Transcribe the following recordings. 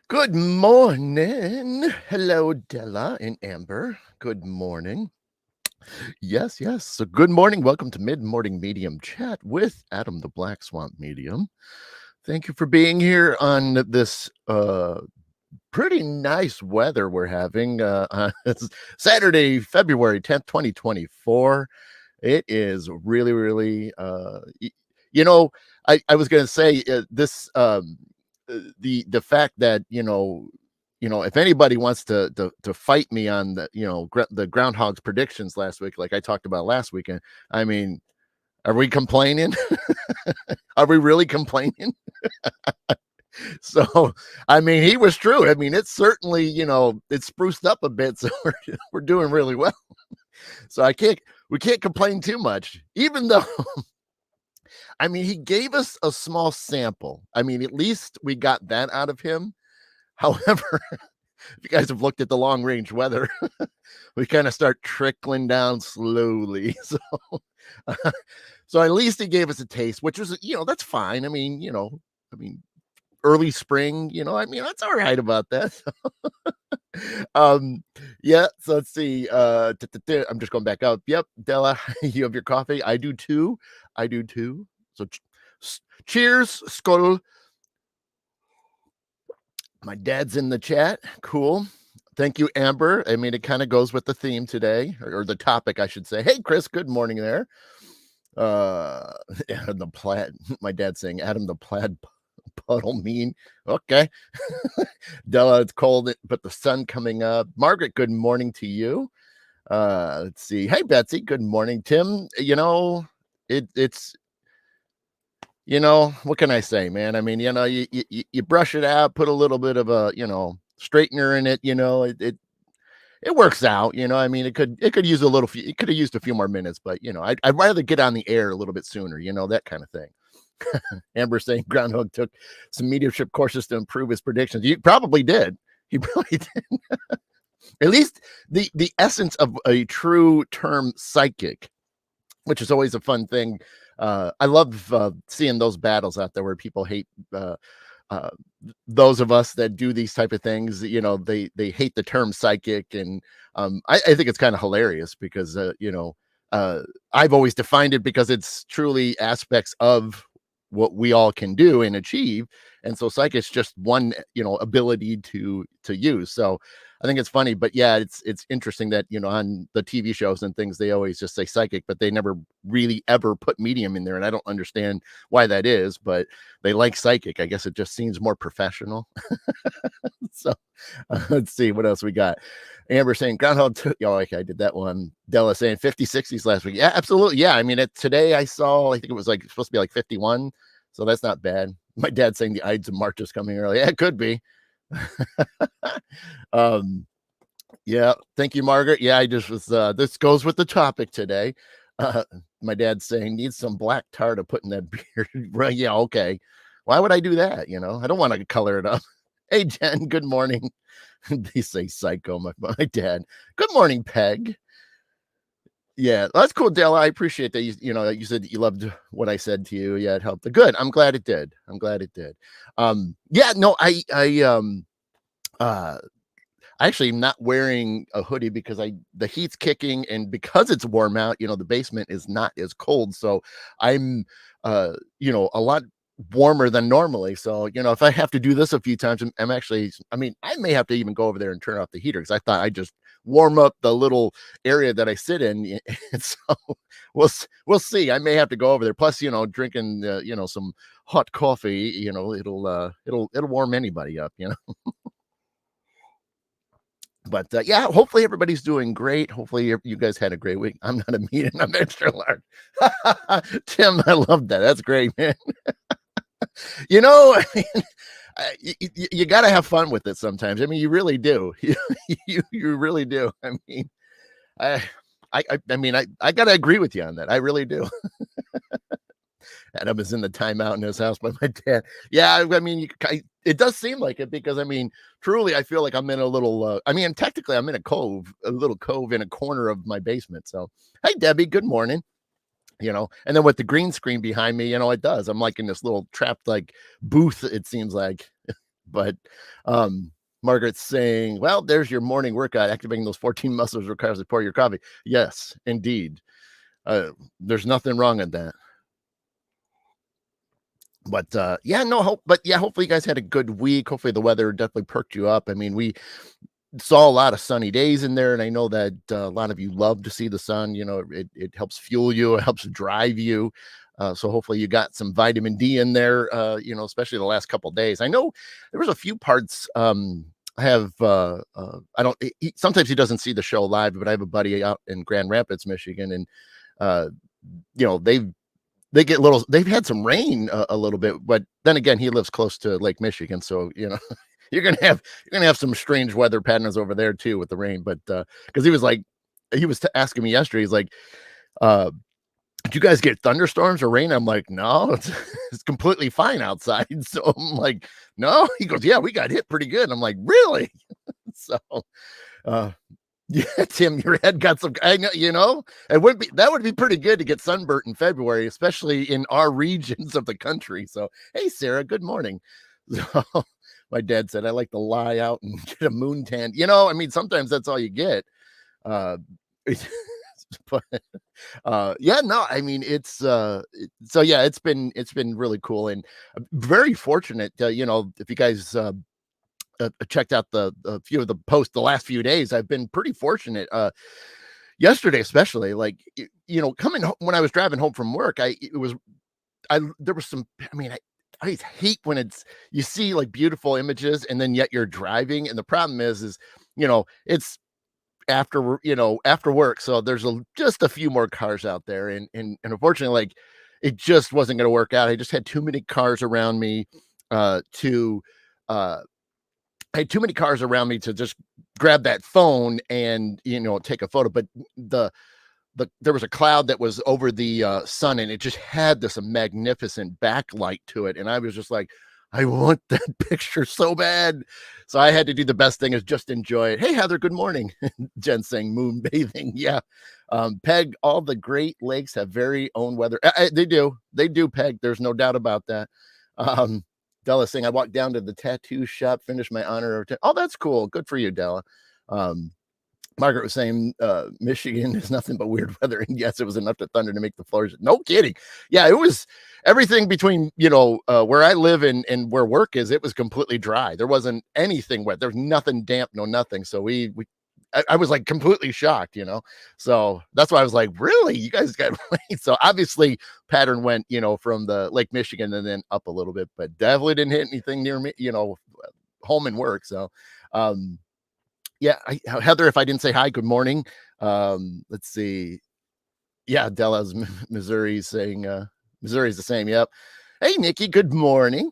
Good morning. Hello, Della and Amber. Good morning. Yes, yes. So, good morning. Welcome to Mid Morning Medium Chat with Adam the Black Swamp Medium. Thank you for being here on this pretty nice weather we're having. It's Saturday, February 10th, 2024. It is really, really, you know, I was going to say this, the fact that, if anybody wants to fight me on the groundhog's predictions last week, like I talked about last weekend, I mean, are we complaining? Are we really complaining? So, I mean, he was true. I mean, it's certainly, it's spruced up a bit, so we're doing really well. So we can't complain too much, even though, I mean, he gave us a small sample. I mean, at least we got that out of him. However, if you guys have looked at the long range weather, we kind of start trickling down slowly. So at least he gave us a taste, which was, that's fine. I mean, early spring, I mean, that's all right about that. Yeah, so let's see. I'm just going back up. Yep, Della, you have your coffee. I do too. So cheers, skål. My dad's in the chat. Cool. Thank you, Amber. I mean, it kind of goes with the theme today, or the topic, I should say. Hey, Chris, good morning there. Adam the plaid. My dad's saying Adam the plaid puddle mean. Okay. Della, it's cold, but the sun coming up. Margaret, good morning to you. Let's see. Hey, Betsy, good morning. Tim, it's what can I say, man? I mean, you brush it out, put a little bit of a, straightener in it, it works out, I mean, it could use it could have used a few more minutes, but I'd rather get on the air a little bit sooner, that kind of thing. Amber saying Groundhog took some mediumship courses to improve his predictions. He probably did. He probably did. At least the essence of a true term psychic, which is always a fun thing. I love seeing those battles out there where people hate those of us that do these type of things. They hate the term psychic, and I think it's kind of hilarious because I've always defined it because it's truly aspects of what we all can do and achieve, and so psychic's just one ability to use. So I think it's funny, but yeah, it's interesting that on the TV shows and things they always just say psychic, but they never really ever put medium in there, and I don't understand why that is, but they like psychic. I guess it just seems more professional. So let's see what else we got. Amber saying Groundhog okay, I did that one. Della saying 50 60s last week. Yeah, absolutely. Yeah, I mean, today I think it was like supposed to be like 51, so that's not bad. My dad saying the Ides of March is coming early. Yeah, it could be. Yeah, thank you, Margaret. Yeah, I just was this goes with the topic today. My dad's saying needs some black tar to put in that beard. Right? Yeah, okay. Why would I do that? I don't want to color it up. Hey, Jen, good morning. They say psycho, my dad. Good morning, Peg. Yeah, that's cool, Della. I appreciate that. You said that you loved what I said to you. Yeah, it helped. Good. I'm glad it did. Yeah, no, actually am not wearing a hoodie because the heat's kicking, and because it's warm out, the basement is not as cold. So I'm a lot warmer than normally. So, if I have to do this a few times, I'm actually, I mean, I may have to even go over there and turn off the heater because I thought I'd just warm up the little area that I sit in. And so we'll see. I may have to go over there. Plus, drinking, some hot coffee, it'll warm anybody up, But yeah, hopefully everybody's doing great. Hopefully you guys had a great week. I'm not a medium, I'm extra large. Tim, I love that. That's great, man. I mean, you got to have fun with it sometimes. I mean, you really do. You really do. I mean, I got to agree with you on that. I really do. Adam is in the timeout in his house by my dad. Yeah, I mean, it does seem like it because I mean, truly, I feel like I'm in a little. I mean, technically, I'm in a little cove in a corner of my basement. So, hey, Debbie, good morning. and then with the green screen behind me, it does. I'm like in this little trapped like booth, it seems like. But um Margaret's saying, well, there's your morning workout. Activating those 14 muscles requires to pour your coffee. Yes, indeed. There's nothing wrong in that. But yeah, no hope. But yeah, hopefully you guys had a good week. Hopefully the weather definitely perked you up. I mean, we saw a lot of sunny days in there, and I know that a lot of you love to see the sun. It helps fuel you, it helps drive you. So hopefully you got some vitamin D in there, especially the last couple of days. I know there was a few parts. I have I don't sometimes he doesn't see the show live, but I have a buddy out in Grand Rapids, Michigan, and uh they've had some rain a little bit, but then again, he lives close to Lake Michigan, so you're gonna have some strange weather patterns over there too with the rain. But because he was asking me yesterday, he's like, uh "Did you guys get thunderstorms or rain?" I'm like, "No, it's it's completely fine outside." So I'm like, "No." He goes, "Yeah, we got hit pretty good." I'm like, "Really?" So uh yeah, Tim, your head got some. I know, that would be pretty good to get sunburnt in February, especially in our regions of the country. So, hey, Sarah, good morning. So, my dad said I like to lie out and get a moon tan. I mean, sometimes that's all you get. Uh, but yeah, no, I mean, so yeah, it's been really cool, and very fortunate. If you guys checked out a few of the posts the last few days, I've been pretty fortunate. Yesterday, especially, like coming home, when I was driving home from work, there was some. I mean, I hate when you see like beautiful images and then yet you're driving, and the problem is it's after work, so there's just a few more cars out there, and unfortunately, like, it just wasn't going to work out. I just had too many cars around me to uh I had too many cars around me to just grab that phone and take a photo. But there was a cloud that was over the sun, and it just had this magnificent backlight to it, and I was just like, I want that picture so bad. So I had to do the best thing is just enjoy it. Hey, Heather, good morning. Jen saying moon bathing. Yeah. Peg, all the Great Lakes have very own weather. They do, Peg. There's no doubt about that. um Della saying, I walked down to the tattoo shop, finished my honor. Oh, that's cool. Good for you, Della. um Margaret was saying, Michigan is nothing but weird weather. And yes, it was enough to thunder to make the floors. No kidding. Yeah, it was everything between, where I live and where work is. It was completely dry. There wasn't anything wet. There's nothing damp, no nothing. So I was like completely shocked. So that's why I was like, really? You guys got rain? So obviously pattern went, from the Lake Michigan and then up a little bit, but definitely didn't hit anything near me, home and work. So, yeah, Heather, if I didn't say hi, good morning. Let's see. Yeah, Della's Missouri saying Missouri's the same. Yep. Hey, Nikki, good morning.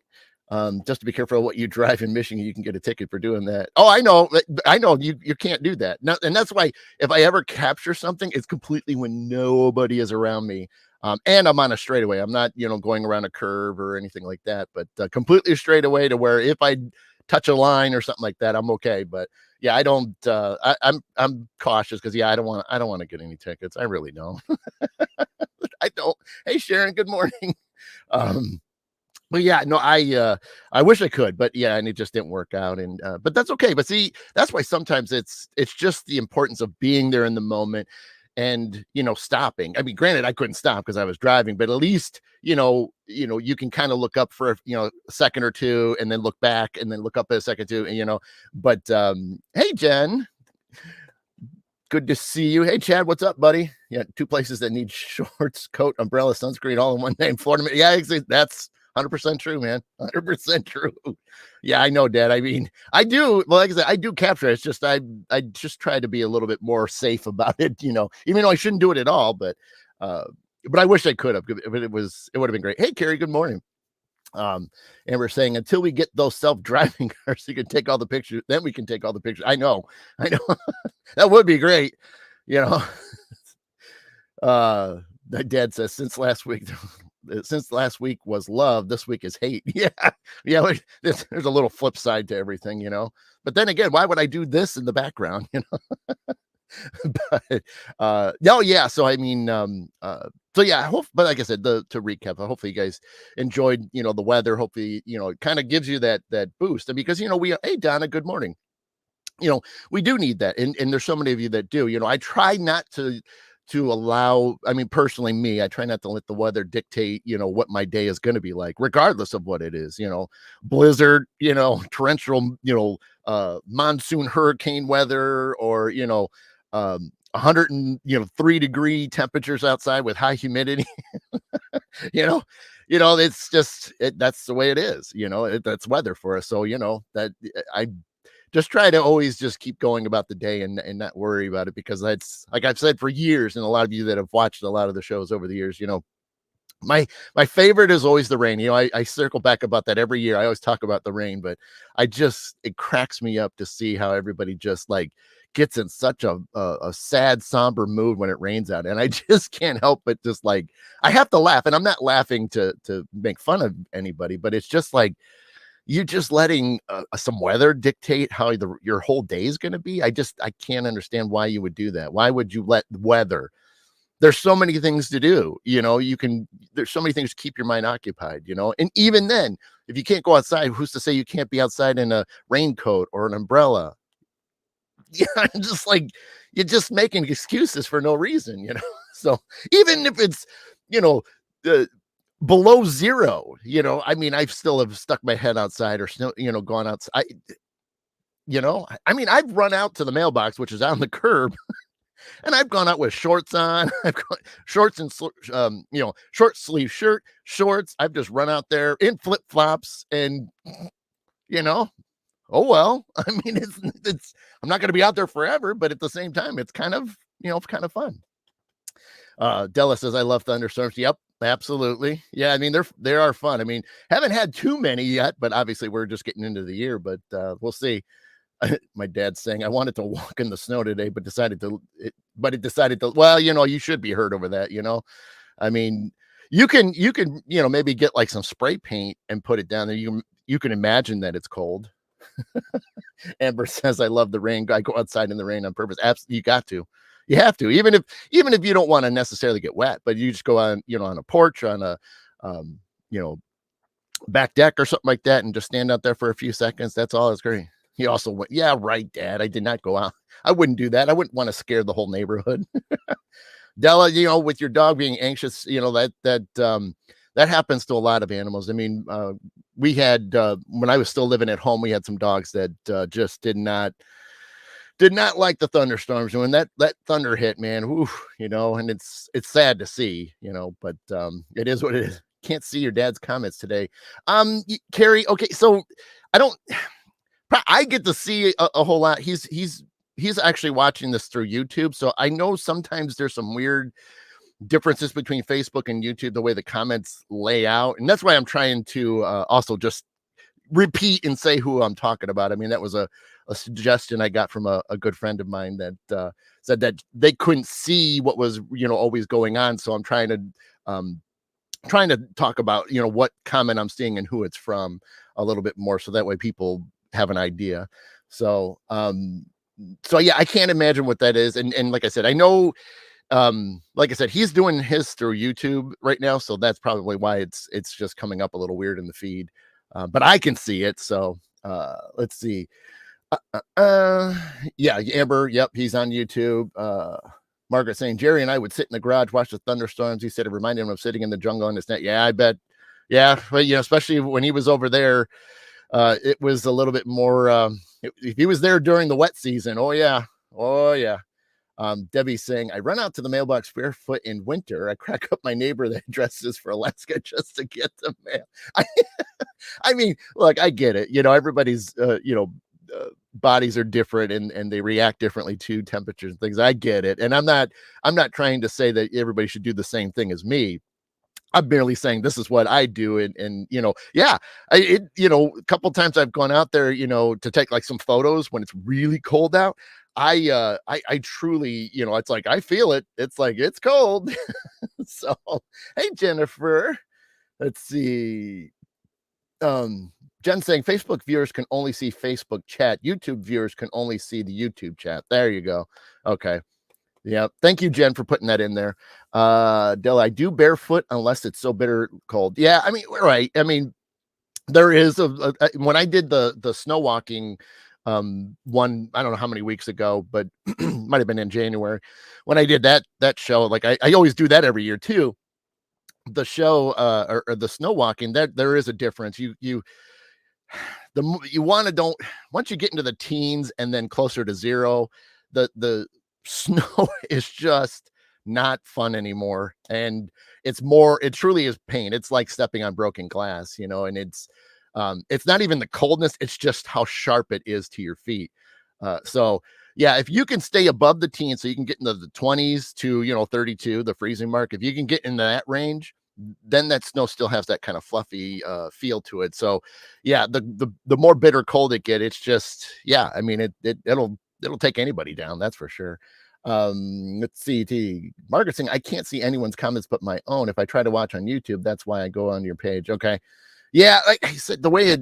Just to be careful what you drive in Michigan, you can get a ticket for doing that. Oh, I know. I know you can't do that. No, and that's why if I ever capture something, it's completely when nobody is around me. And I'm on a straightaway. I'm not, going around a curve or anything like that, but completely straightaway to where if I touch a line or something like that, I'm okay. But yeah, I don't. I'm cautious because I don't want to get any tickets. I really don't. I don't. Hey, Sharon, good morning. Um, but yeah, no, I wish I could, but yeah, and it just didn't work out. And but that's okay. But see, that's why sometimes it's just the importance of being there in the moment and stopping. I mean, granted, I couldn't stop because I was driving, but at least you can kind of look up for a second or two and then look back and then look up a second too, and but hey, Jen, good to see you. Hey, Chad, what's up, buddy? Yeah, two places that need shorts, coat, umbrella, sunscreen all in one name. Florida. Yeah, that's 100% true, man. 100% true. Yeah, I know, Dad. I mean, I do. Well, like I said, I do capture it. It's just I just try to be a little bit more safe about it, even though I shouldn't do it at all. But I wish I could have. But it would have been great. Hey, Carrie, good morning. And we're saying until we get those self-driving cars, you can take all the pictures. Then we can take all the pictures. I know. That would be great. My dad says since last week was love, this week is hate. Yeah. There's a little flip side to everything. But then again, why would I do this in the background? But, no, yeah, so I mean, so yeah, I hope but like I said, to recap, hopefully you guys enjoyed, the weather. Hopefully, it kinda gives you that boost, and because, "Hey, Donna, good morning." you know, we do need that. And there's so many of you that do. I try not to allow, I mean, personally, me, I try not to let the weather dictate, what my day is going to be like, regardless of what it is, blizzard, torrential, monsoon hurricane weather, or, 103-degree temperatures outside with high humidity. you know it's just that's the way it is. That's weather for us. So that I just try to always just keep going about the day, and not worry about it, because that's, like I've said for years, and a lot of you that have watched a lot of the shows over the years, my my favorite is always the rain. I circle back about that every year. I always talk about the rain, but it cracks me up to see how everybody just like gets in such a sad, somber mood when it rains out. And I just can't help but just like, I have to laugh, and I'm not laughing to make fun of anybody, but it's just like, you're just letting some weather dictate how your whole day is going to be. I can't understand why you would do that. Why would you let weather? There's so many things to do. There's so many things to keep your mind occupied. And even then, if you can't go outside, who's to say you can't be outside in a raincoat or an umbrella? Yeah, I'm just like, you're just making excuses for no reason. So even if it's, you know, uh, below zero, I mean, I still have stuck my head outside, or snow, gone outside. I mean, I've run out to the mailbox, which is on the curb, and I've gone out with shorts on. I've got shorts and short sleeve shirt, shorts. I've just run out there in flip flops, and you know, oh well. I mean, it's I'm not going to be out there forever, but at the same time, it's kind of fun. Della says, I love thunderstorms. Yep, absolutely. Yeah, I mean, they are fun. I mean, haven't had too many yet, but obviously we're just getting into the year, but we'll see. My dad's saying, I wanted to walk in the snow today, but it decided to, well, you should be hurt over that. I mean, you can, maybe get like some spray paint and put it down there. You can imagine that it's cold. Amber says, I love the rain. I go outside in the rain on purpose. Absolutely. You have to, even if you don't want to necessarily get wet, but you just go on, on a porch, on a, um, you know, back deck or something like that, and just stand out there for a few seconds. That's all. It's great. He also went, yeah, right, Dad. I did not go out. I wouldn't do that. I wouldn't want to scare the whole neighborhood. Della, with your dog being anxious, that happens to a lot of animals. I mean, we had, when I was still living at home, we had some dogs that just did not like the thunderstorms. And when that thunder hit, man, whew, and it's sad to see, but it is what it is. Can't see your dad's comments today. Carrie, okay, so I don't I get to see a whole lot. He's actually watching this through YouTube. So I know sometimes there's some weird differences between Facebook and YouTube, the way the comments lay out. And that's why I'm trying to also just repeat and say who I'm talking about. I mean, that was a suggestion I got from a good friend of mine that said that they couldn't see what was, always going on. So I'm trying to talk about, what comment I'm seeing and who it's from a little bit more. So that way people have an idea. So, so yeah, I can't imagine what that is. And like I said, I know, like I said, he's doing his through YouTube right now. So that's probably why it's just coming up a little weird in the feed. But I can see it. So, let's see. Yeah, Amber. Yep. He's on YouTube. Margaret saying, Jerry and I would sit in the garage, watch the thunderstorms. He said it reminded him of sitting in the jungle in his net. Yeah, I bet. Yeah. But, especially when he was over there, it was a little bit more, if he was there during the wet season. Oh yeah. Oh yeah. Debbie's saying, I run out to the mailbox barefoot in winter. I crack up my neighbor that dresses for Alaska just to get the mail. I mean, look, I get it. Everybody's, bodies are different, and they react differently to temperatures and things. I get it. And I'm not trying to say that everybody should do the same thing as me. I'm barely saying this is what I do. And yeah, a couple times I've gone out there, to take like some photos when it's really cold out. I truly, it's like, I feel it. It's like, it's cold. So, hey, Jennifer, let's see. Jen saying Facebook viewers can only see Facebook chat. YouTube viewers can only see the YouTube chat. There you go. Okay. Yeah. Thank you, Jen, for putting that in there. Dell, I do barefoot unless it's so bitter cold. Yeah. I mean, right. I mean, there is when I did the snow walking one, I don't know how many weeks ago, but might have been in January when I did that show. Like I always do that every year too. The show or the snow walking, that there is a difference. You want to don't once you get into the teens and then closer to zero, the snow is just not fun anymore, and it truly is pain. It's like stepping on broken glass, and it's not even the coldness, it's just how sharp it is to your feet. So yeah, if you can stay above the teens, so you can get into the 20s to 32, the freezing mark, if you can get into that range, then that snow still has that kind of fluffy feel to it. So yeah, the more bitter cold it gets, it's just, yeah, I mean, it'll take anybody down, that's for sure. Let's see. Margaret saying, I can't see anyone's comments but my own. If I try to watch on YouTube, that's why I go on your page. Okay. Yeah, like I said, the way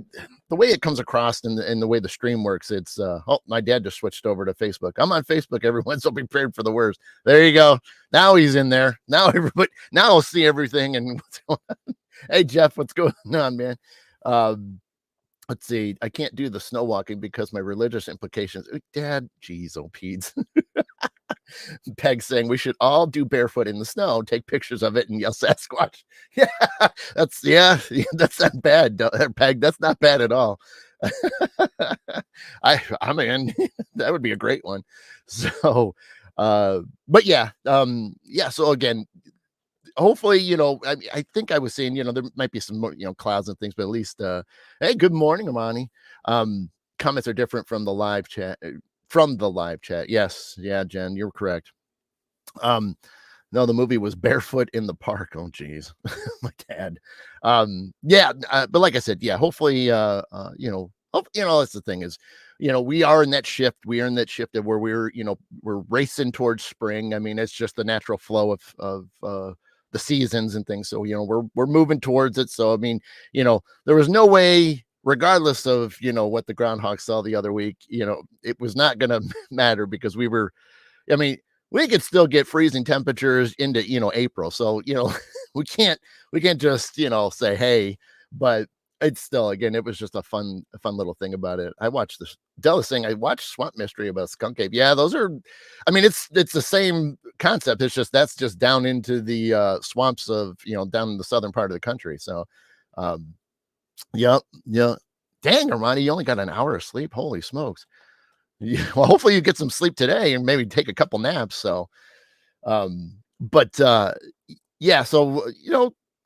it comes across and the way the stream works, it's my dad just switched over to Facebook. I'm on Facebook, everyone, so prepared for the worst. There you go. Now he's in there. Now I'll see everything. And what's going on? Hey Jeff, what's going on, man? Let's see. I can't do the snow walking because my religious implications. Dad, geez, oh Pete. Peg saying we should all do barefoot in the snow, take pictures of it, and yell Sasquatch. Yeah, that's not bad, Peg. That's not bad at all. I mean, that would be a great one. So, but yeah, yeah. So again, hopefully, I think I was saying, there might be some more, clouds and things, but at least, hey, good morning, Amani. Comments are different from the live chat. Yes. Yeah, Jen, you're correct. No, the movie was Barefoot in the Park. Oh, geez. My dad. Yeah, but like I said, yeah, hopefully, that's the thing is, we are in that shift. We are in that shift of where we're racing towards spring. I mean, it's just the natural flow of the seasons and things. So, we're moving towards it. So, I mean, there was no way, regardless of what the groundhog saw the other week, it was not going to matter because we could still get freezing temperatures into April. So we can't just say hey, but it's still, again, it was just a fun little thing about it. I watched this Dallas thing. I watched Swamp Mystery about Skunk Ape. Yeah, those are, I mean, it's the same concept. It's just that's just down into the swamps of down in the southern part of the country. So Yep. Yeah. Dang, Armani, you only got an hour of sleep. Holy smokes. Yeah, well, hopefully you get some sleep today and maybe take a couple naps. So, but yeah, so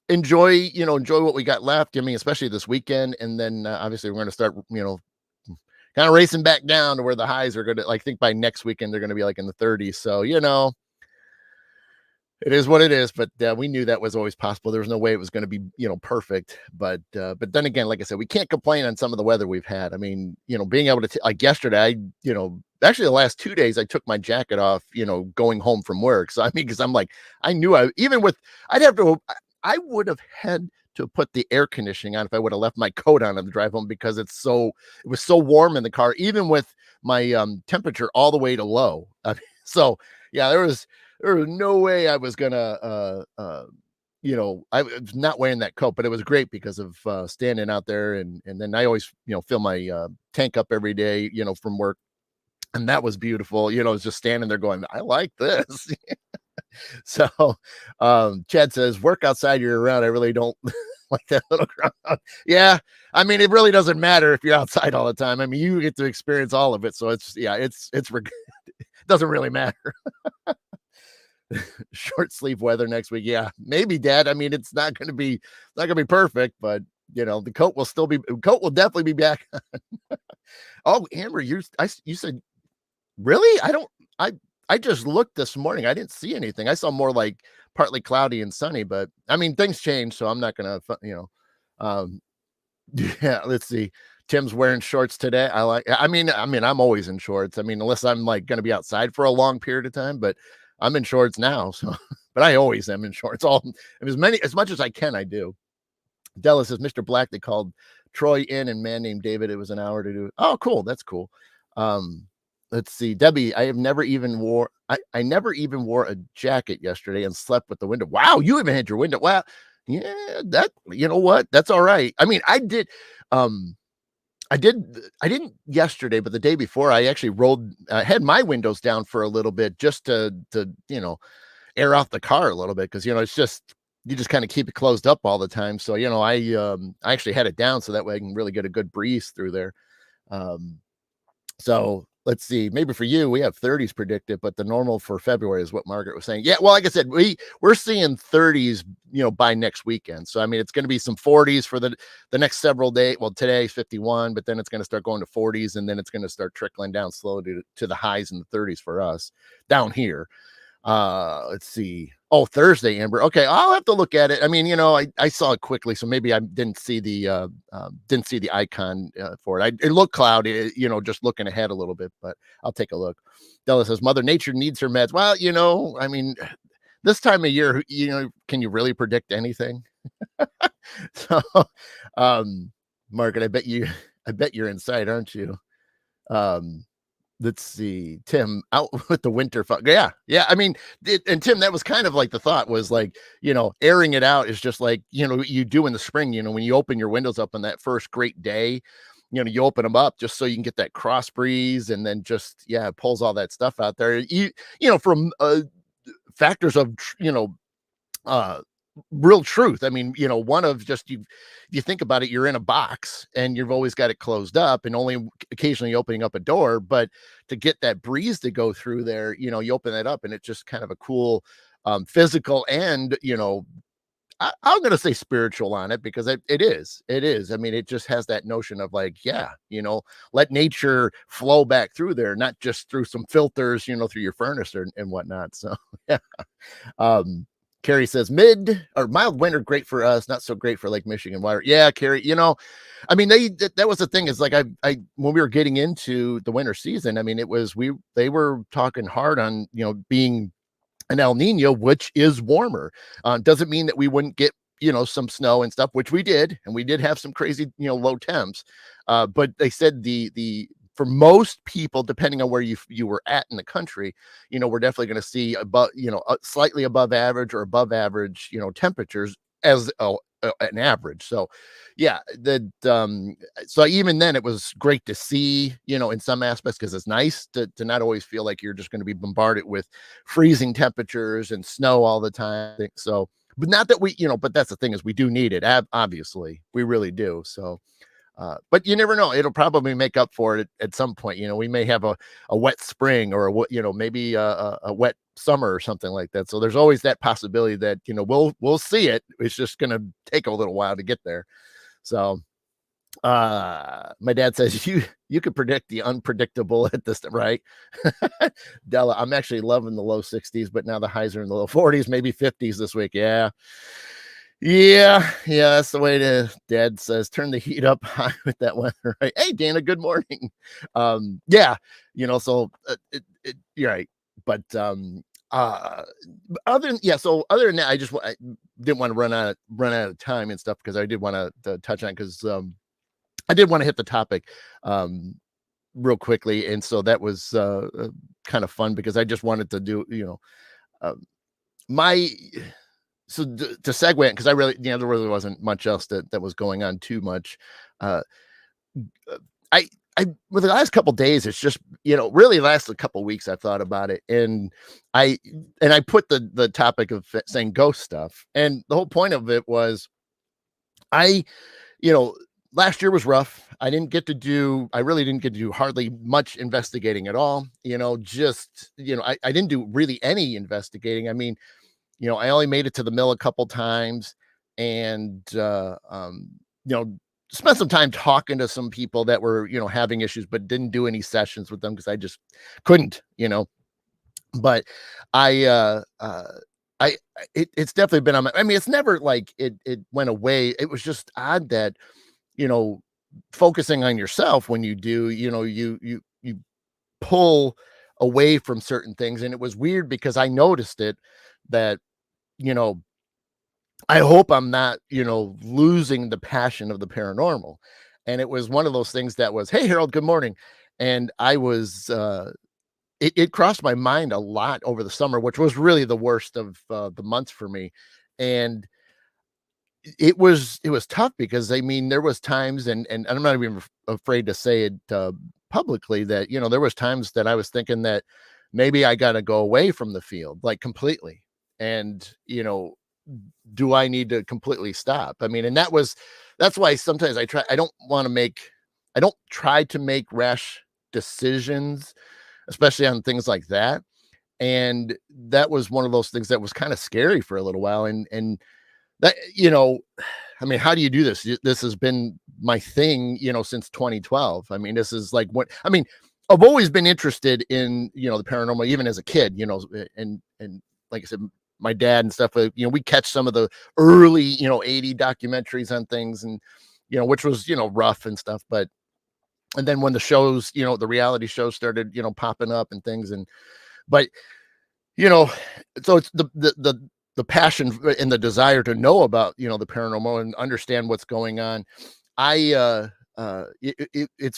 enjoy what we got left. I mean, especially this weekend, and then obviously we're going to start, kind of racing back down to where the highs are going to. I think by next weekend they're going to be like in the 30s. So it is what it is, but we knew that was always possible. There was no way it was going to be, perfect. But then again, like I said, we can't complain on some of the weather we've had. I mean, being able to like yesterday, actually the last 2 days, I took my jacket off, going home from work. So I mean, because I'm like, I knew I would have had to put the air conditioning on if I would have left my coat on the drive home because it was so warm in the car, even with my temperature all the way to low. So yeah, there was no way I was gonna I was not wearing that coat, but it was great because of standing out there, and then I always fill my tank up every day from work, and that was beautiful. I was just standing there going, I like this. So Chad says, work outside year round. I really don't like that little ground. Yeah, I mean, it really doesn't matter if you're outside all the time. I mean, you get to experience all of it, so it's it doesn't really matter. Short sleeve weather next week. Yeah, maybe, Dad. I mean, it's not going to be perfect, but the coat will definitely be back. Oh, Amber, you said, really? I just looked this morning. I didn't see anything. I saw more like partly cloudy and sunny, but I mean, things change, so I'm not going to, yeah, let's see. Tim's wearing shorts today. I mean, I'm always in shorts. I mean, unless I'm like going to be outside for a long period of time, but I'm in shorts now. So, but I always am in shorts. As much as I can, I do. Della says, Mr. Black, they called Troy in and man named David. It was an hour to do it. Oh, cool. That's cool. Um, let's see. Debbie, I never even wore a jacket yesterday and slept with the window. Wow, you even had your window. Well, yeah, that you know what? That's all right. I mean, um I didn't yesterday, but the day before I actually had my windows down for a little bit just to air off the car a little bit because it's just you just kind of keep it closed up all the time. So I actually had it down so that way I can really get a good breeze through there. Um, so let's see, maybe for you we have 30s predicted, but the normal for February is what Margaret was saying. Yeah, well, like I said, we're seeing 30s, by next weekend. So I mean, it's going to be some 40s for the next several days. Well, today's 51, but then it's going to start going to 40s, and then it's going to start trickling down slowly to the highs in the 30s for us down here. Let's see. Oh, Thursday, Amber. Okay, I'll have to look at it. I mean, I saw it quickly, so maybe I didn't see the icon for it. It looked cloudy, just looking ahead a little bit, but I'll take a look. Della says Mother Nature needs her meds. Well, I mean, this time of year, can you really predict anything? So, um, Margaret, I bet you're inside, aren't you? Um, Let's see, Tim, out with the winter fun. Yeah, yeah. I mean, and Tim, that was kind of like the thought was like, airing it out is just like, you do in the spring, when you open your windows up on that first great day, you open them up just so you can get that cross breeze and then just, yeah, it pulls all that stuff out there. From factors of, uh real truth. I mean, one of just you think about it, you're in a box and you've always got it closed up and only occasionally opening up a door, but to get that breeze to go through there, you open that up and it's just kind of a cool physical and I'm going to say spiritual on it because it is. I mean, it just has that notion of like, yeah, let nature flow back through there, not just through some filters, through your furnace and whatnot. So yeah. um Carrie says mid or mild winter, great for us, not so great for Lake Michigan water. Yeah, Carrie, I mean, that was the thing is like I when we were getting into the winter season, I mean, they were talking hard on, being an El Nino, which is warmer. Doesn't mean that we wouldn't get, some snow and stuff, which we did. And we did have some crazy, low temps. But they said for most people, depending on where you were at in the country, we're definitely going to see above, slightly above average or above average, temperatures as an average. So yeah, so even then it was great to see, in some aspects, because it's nice to not always feel like you're just going to be bombarded with freezing temperatures and snow all the time. So, but not that but that's the thing is we do need it. Obviously, we really do. So, but you never know. It'll probably make up for it at some point. We may have a wet spring or maybe a wet summer or something like that. So there's always that possibility that, we'll see it. It's just going to take a little while to get there. So, my dad says you could predict the unpredictable at this time, right? Della, I'm actually loving the low 60s, but now the highs are in the low 40s, maybe 50s this week. Yeah. Yeah, that's the way to Dad says, turn the heat up high with that weather, right? Hey, Dana, good morning. Yeah, so you're right. But uh other than that, I didn't want to run out of time and stuff because I did want to touch on because I did want to hit the topic real quickly, and so that was kind of fun because I just wanted to do, uh, my so to segue because I really, there really wasn't much else that was going on too much. Uh, I with the last couple days, it's just really last a couple weeks. I've thought about it, and I put the topic of saying ghost stuff, and the whole point of it was I you know last year was rough. I really didn't get to do hardly much investigating at all. Just I didn't do really any investigating. I mean, I only made it to the mill a couple times and, you know, spent some time talking to some people that were, having issues, but didn't do any sessions with them because I just couldn't. But I, it's definitely been on I mean, it's never like it went away. It was just odd that, you know, focusing on yourself when you do, you pull away from certain things. And it was weird because I noticed it that, you know, I hope I'm not, losing the passion of the paranormal. And it was one of those things that was, "Hey, Harold, good morning." And I was, it crossed my mind a lot over the summer, which was really the worst of the months for me. And it was tough because I mean, there was times, and I'm not even afraid to say it publicly, that there was times that I was thinking that maybe I got to go away from the field like completely. And do I need to completely stop? I mean, and that's why sometimes I don't try to make rash decisions, especially on things like that. And that was one of those things that was kind of scary for a little while. And that, I mean, how do you do this? This has been my thing, since 2012. I mean, this is like what I mean. I've always been interested in, the paranormal, even as a kid, and like I said, my dad and stuff, we catch some of the early, 80 documentaries on things, and, which was, rough and stuff. But, and then when the shows, the reality shows started, popping up and things. But, you know, so it's the passion and the desire to know about, the paranormal and understand what's going on. It's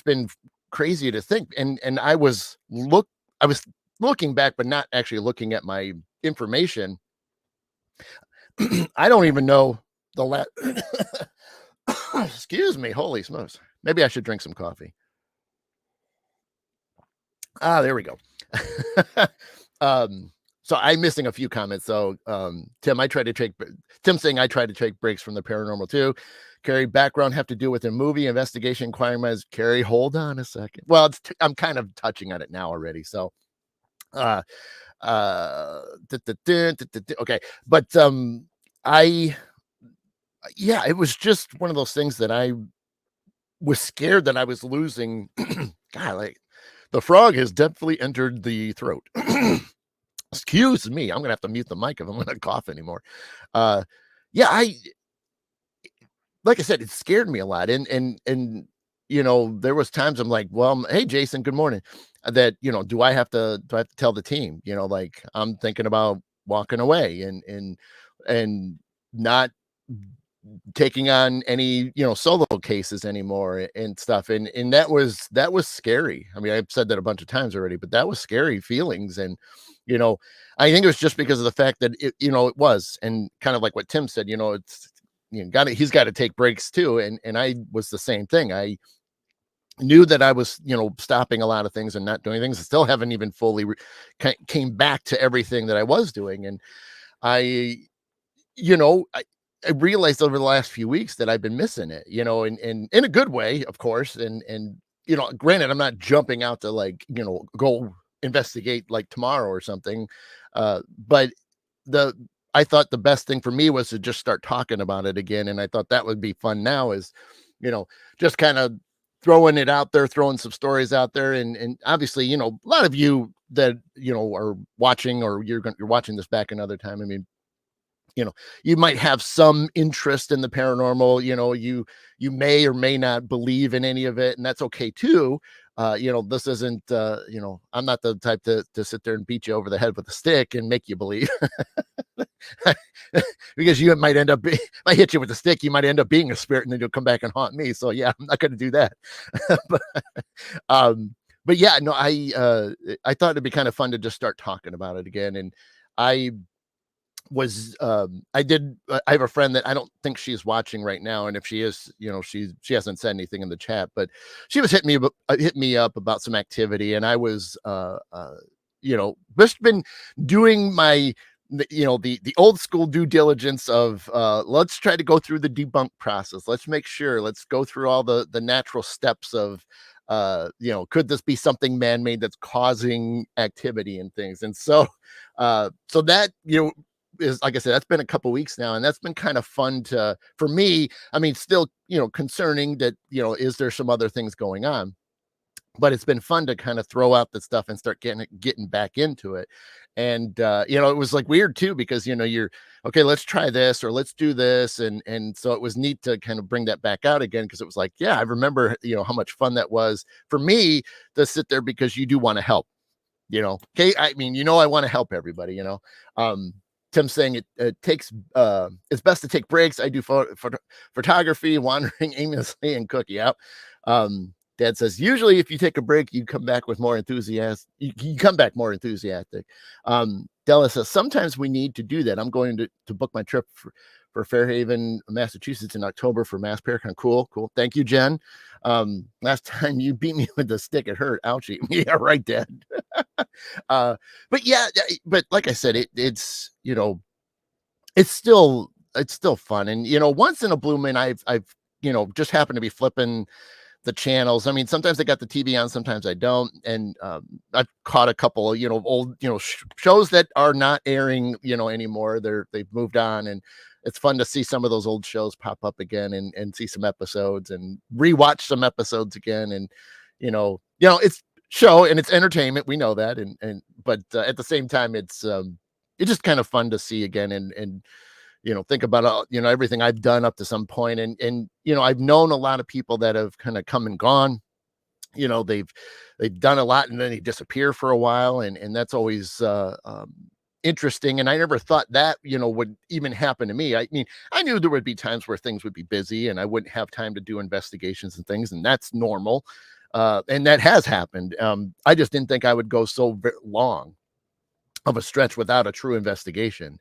been crazy to think. And I was looking back, but not actually looking at my information. I don't even know the last. Excuse me, holy smokes. Maybe I should drink some coffee. Ah, there we go. So I'm missing a few comments. So, Tim saying I try to take breaks from the paranormal too. Carrie, background have to do with a movie investigation inquiring minds. Carrie, hold on a second. Well, I'm kind of touching on it now already. So, uh, okay. But, I, yeah, it was just one of those things that I was scared that I was losing. God, like the frog has definitely entered the throat. Excuse me, I'm gonna have to mute the mic if I'm gonna cough anymore. Yeah, like I said, it scared me a lot, and there was times I'm like, well, hey, Jason, good morning. That do I have to tell the team? Like I'm thinking about walking away and not taking on any solo cases anymore and stuff. And that was scary. I mean, I've said that a bunch of times already, but that was scary feelings. And you know I think it was just because of the fact that it was, and kind of like what Tim said, it's he's got to take breaks too. And I was the same thing. I knew that I was stopping a lot of things and not doing things. I still haven't even fully came back to everything that I was doing. And I you know, I, I realized over the last few weeks that I've been missing it, and in a good way, of course. And granted, I'm not jumping out to like, go investigate like tomorrow or something. But the I thought the best thing for me was to just start talking about it again. And I thought that would be fun now is, you know, just kind of throwing it out there, throwing some stories out there. And obviously, a lot of you that, are watching, or you're watching this back another time. I mean, you know you might have some interest in the paranormal. You may or may not believe in any of it, and that's okay too. This isn't, I'm not the type to sit there and beat you over the head with a stick and make you believe. Because you might end up if I hit you with a stick, you might end up being a spirit and then you'll come back and haunt me. So yeah, I'm not going to do that. but but yeah, no, I thought it'd be kind of fun to just start talking about it again. And I I have a friend that I don't think she's watching right now, and if she is, she hasn't said anything in the chat, but she was hit me up about some activity. And I was just been doing the old school due diligence of, let's try to go through the debunk process. Let's go through all the natural steps of, could this be something man-made that's causing activity and things. And so that, is, like I said, that's been a couple weeks now, and that's been kind of fun for me. I mean, still, concerning that, is there some other things going on, but it's been fun to kind of throw out the stuff and start getting back into it. And it was like weird too, because you're okay, let's try this or let's do this. And so it was neat to kind of bring that back out again, because it was like, yeah, I remember, how much fun that was for me to sit there, because you do want to help, okay. I mean, I want to help everybody, Tim's saying it takes it's best to take breaks. I do photography, wandering aimlessly, and cook. Yep. Dad says usually if you take a break, you come back with more enthusiasm. You come back more enthusiastic. Della says sometimes we need to do that. I'm going to book my trip for Fairhaven, Massachusetts in October for Mass Paracon. Cool. Thank you, Jen. Last time you beat me with the stick, it hurt. Ouchie. Yeah, right, Dad. But yeah, but like I said, it's it's still fun. And once in a blue moon, I've just happened to be flipping the channels. I mean, sometimes I got the TV on, sometimes I don't. And I've caught a couple of, old, shows that are not airing, anymore. They've moved on, and it's fun to see some of those old shows pop up again and see some episodes and rewatch some episodes again. And, it's show and it's entertainment. We know that. But at the same time, it's just kind of fun to see again and think about, everything I've done up to some point. And I've known a lot of people that have kind of come and gone. They've done a lot and then they disappear for a while. And that's always interesting. And I never thought that, would even happen to me. I mean, I knew there would be times where things would be busy and I wouldn't have time to do investigations and things. And that's normal. And that has happened. I just didn't think I would go so long of a stretch without a true investigation.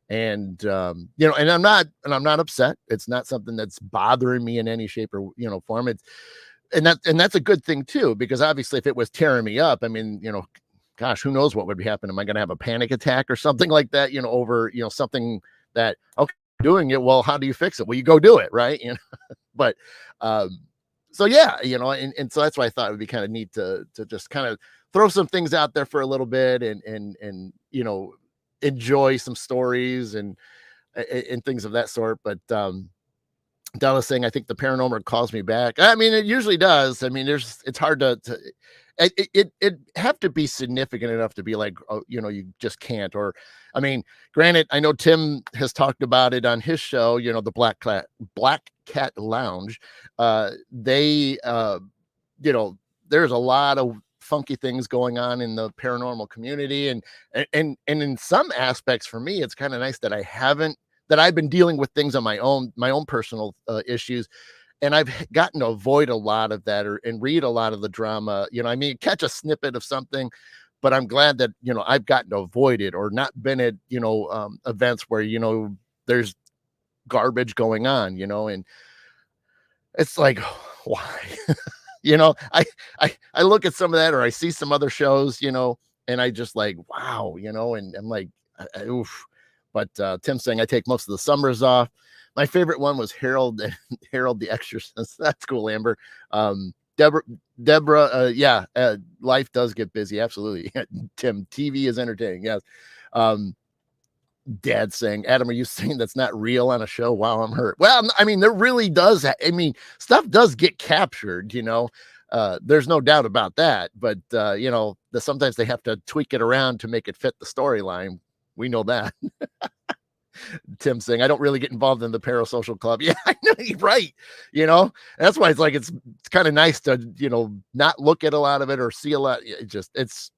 And and I'm not upset. It's not something that's bothering me in any shape or form. And that's a good thing too, because obviously if it was tearing me up, I mean, gosh, who knows what would be happening? Am I going to have a panic attack or something like that? Over something that okay, doing it. Well, how do you fix it? Well, you go do it, right? But so yeah, and so that's why I thought it would be kind of neat to just kind of throw some things out there for a little bit and enjoy some stories and things of that sort. But Della's saying, I think the paranormal calls me back. I mean, it usually does. I mean, it's hard to it have to be significant enough to be like, oh, you just can't. Or, I mean, granted, I know Tim has talked about it on his show, the Black Cat Lounge. They, there's a lot of funky things going on in the paranormal community. And in some aspects for me, it's kind of nice that I've been dealing with things on my own personal issues. And I've gotten to avoid a lot of that and read a lot of the drama, I mean, catch a snippet of something, but I'm glad that, I've gotten to avoid it or not been at, events where, there's garbage going on, and it's like, why? I look at some of that or I see some other shows, and I just like, wow, and I'm like, oof. But Tim's saying I take most of the summers off. My favorite one was Harold the Exorcist. That's cool, Amber. Deborah, life does get busy. Absolutely. Tim, TV is entertaining. Yes. Dad saying, Adam, are you saying that's not real on a show? Wow, I'm hurt. Well, I mean, there really does. I mean, stuff does get captured, there's no doubt about that. But, sometimes they have to tweak it around to make it fit the storyline. We know that. Tim saying, I don't really get involved in the parasocial club. Yeah, I know, you're right. That's why it's like, it's kind of nice to, not look at a lot of it or see a lot. It's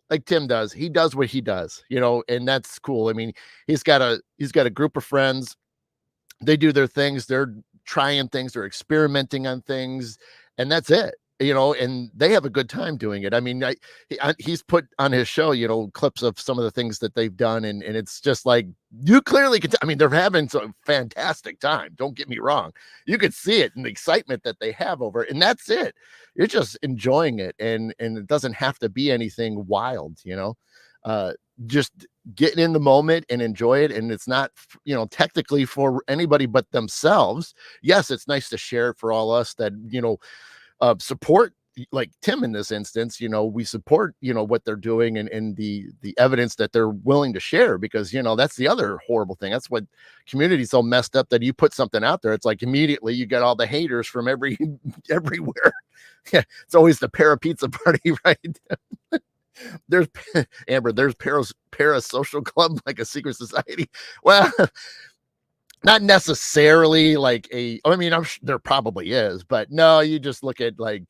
like Tim does, he does what he does, and that's cool. I mean, he's got a group of friends. They do their things. They're trying things. They're experimenting on things, and that's it. And they have a good time doing it. I mean, he's put on his show, clips of some of the things that they've done. And it's just like, you clearly can, I mean, they're having some fantastic time. Don't get me wrong. You could see it in the excitement that they have over it. And that's it. You're just enjoying it. And it doesn't have to be anything wild, just getting in the moment and enjoy it. And it's not, technically for anybody but themselves. Yes, it's nice to share it for all us that, support like Tim in this instance. We support what they're doing and the evidence that they're willing to share, because that's the other horrible thing. That's what community's so messed up, that you put something out there, it's like immediately you get all the haters from everywhere. Yeah, it's always the para pizza party, right? There's Amber, there's parasocial club, like a secret society. Well, not necessarily like I mean, I'm sure there probably is, but no, you just look at like,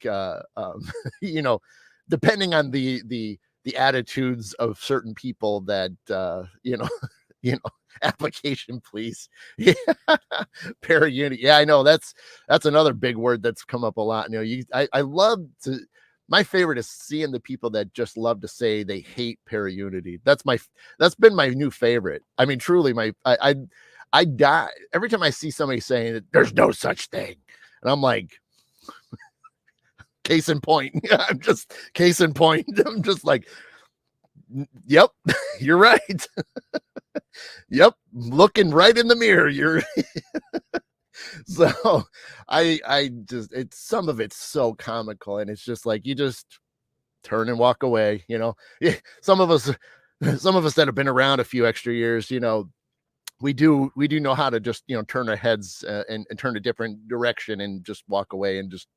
depending on the the attitudes of certain people that, you know, application, please. Yeah. Para-unity. Yeah, I know that's another big word that's come up a lot. I love to, my favorite is seeing the people that just love to say they hate para-unity. That's been my new favorite. I mean, truly, I die every time I see somebody saying that there's no such thing. And I'm like, case in point. I'm just case in point. I'm just like, yep, you're right. Yep, looking right in the mirror. You're so I just, it's, some of it's so comical, and it's just like you just turn and walk away. Yeah, some of us, some of us that have been around a few extra years, we do know how to just turn our heads, and turn a different direction and just walk away and just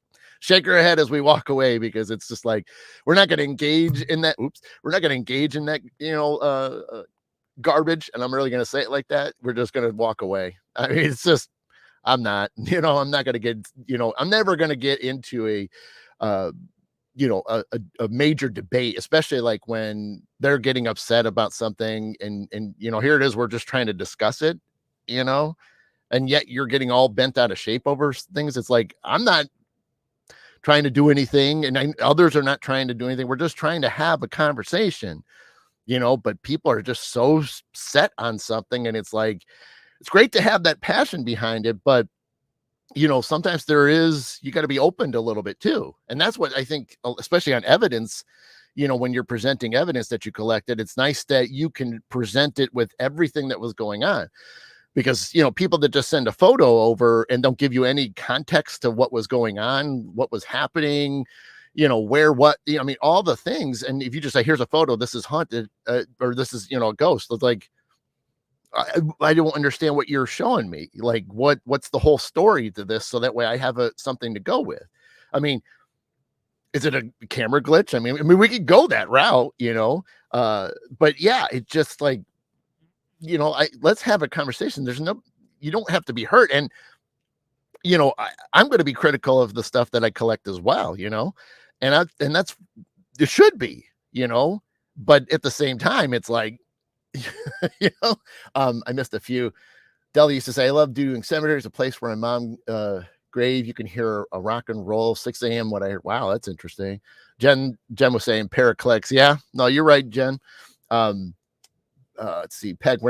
shake our head as we walk away, because it's just like we're not going to engage in that. Oops, we're not going to engage in that garbage, and I'm really going to say it like that. We're just going to walk away. I mean, it's just, I'm not, I'm not going to get, I'm never going to get into uh, a major debate, especially like when they're getting upset about something, and here it is, we're just trying to discuss it, you know, and yet you're getting all bent out of shape over things. It's like, I'm not trying to do anything, and others are not trying to do anything. We're just trying to have a conversation, but people are just so set on something, and it's like, it's great to have that passion behind it, but sometimes you got to be opened a little bit too. And that's what I think, especially on evidence, when you're presenting evidence that you collected, it's nice that you can present it with everything that was going on, because, people that just send a photo over and don't give you any context to what was going on, what was happening, where, what, I mean, all the things. And if you just say, here's a photo, this is haunted, or this is, a ghost, it's like, I don't understand what you're showing me. Like, what's the whole story to this? So that way I have something to go with. I mean, is it a camera glitch? I mean, we could go that route, but yeah, it just like, let's have a conversation. You don't have to be hurt. And, I'm going to be critical of the stuff that I collect as well, and that's, it should be, but at the same time, it's like, I missed a few. Della used to say, I love doing cemeteries, a place where my mom grave, you can hear a rock and roll 6 a.m. What I heard. Wow, that's interesting. Jen was saying Paraclex. Yeah, no, you're right, Jen. Let's see, Peg,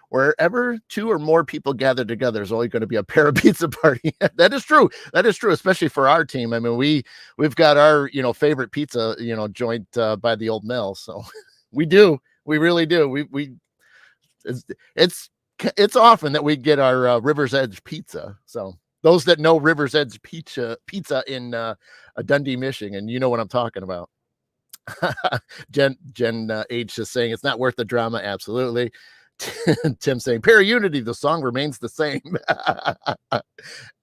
wherever 2 or more people gather together, there's always going to be a para pizza party. That is true. That is true, especially for our team. I mean, we've got our favorite pizza joint by the old mill. So we do. We really do. It's often that we get our River's Edge pizza. So those that know River's Edge pizza in Dundee, Michigan, you know what I'm talking about. Jen H is saying it's not worth the drama. Absolutely. Tim saying para-unity, the song remains the same.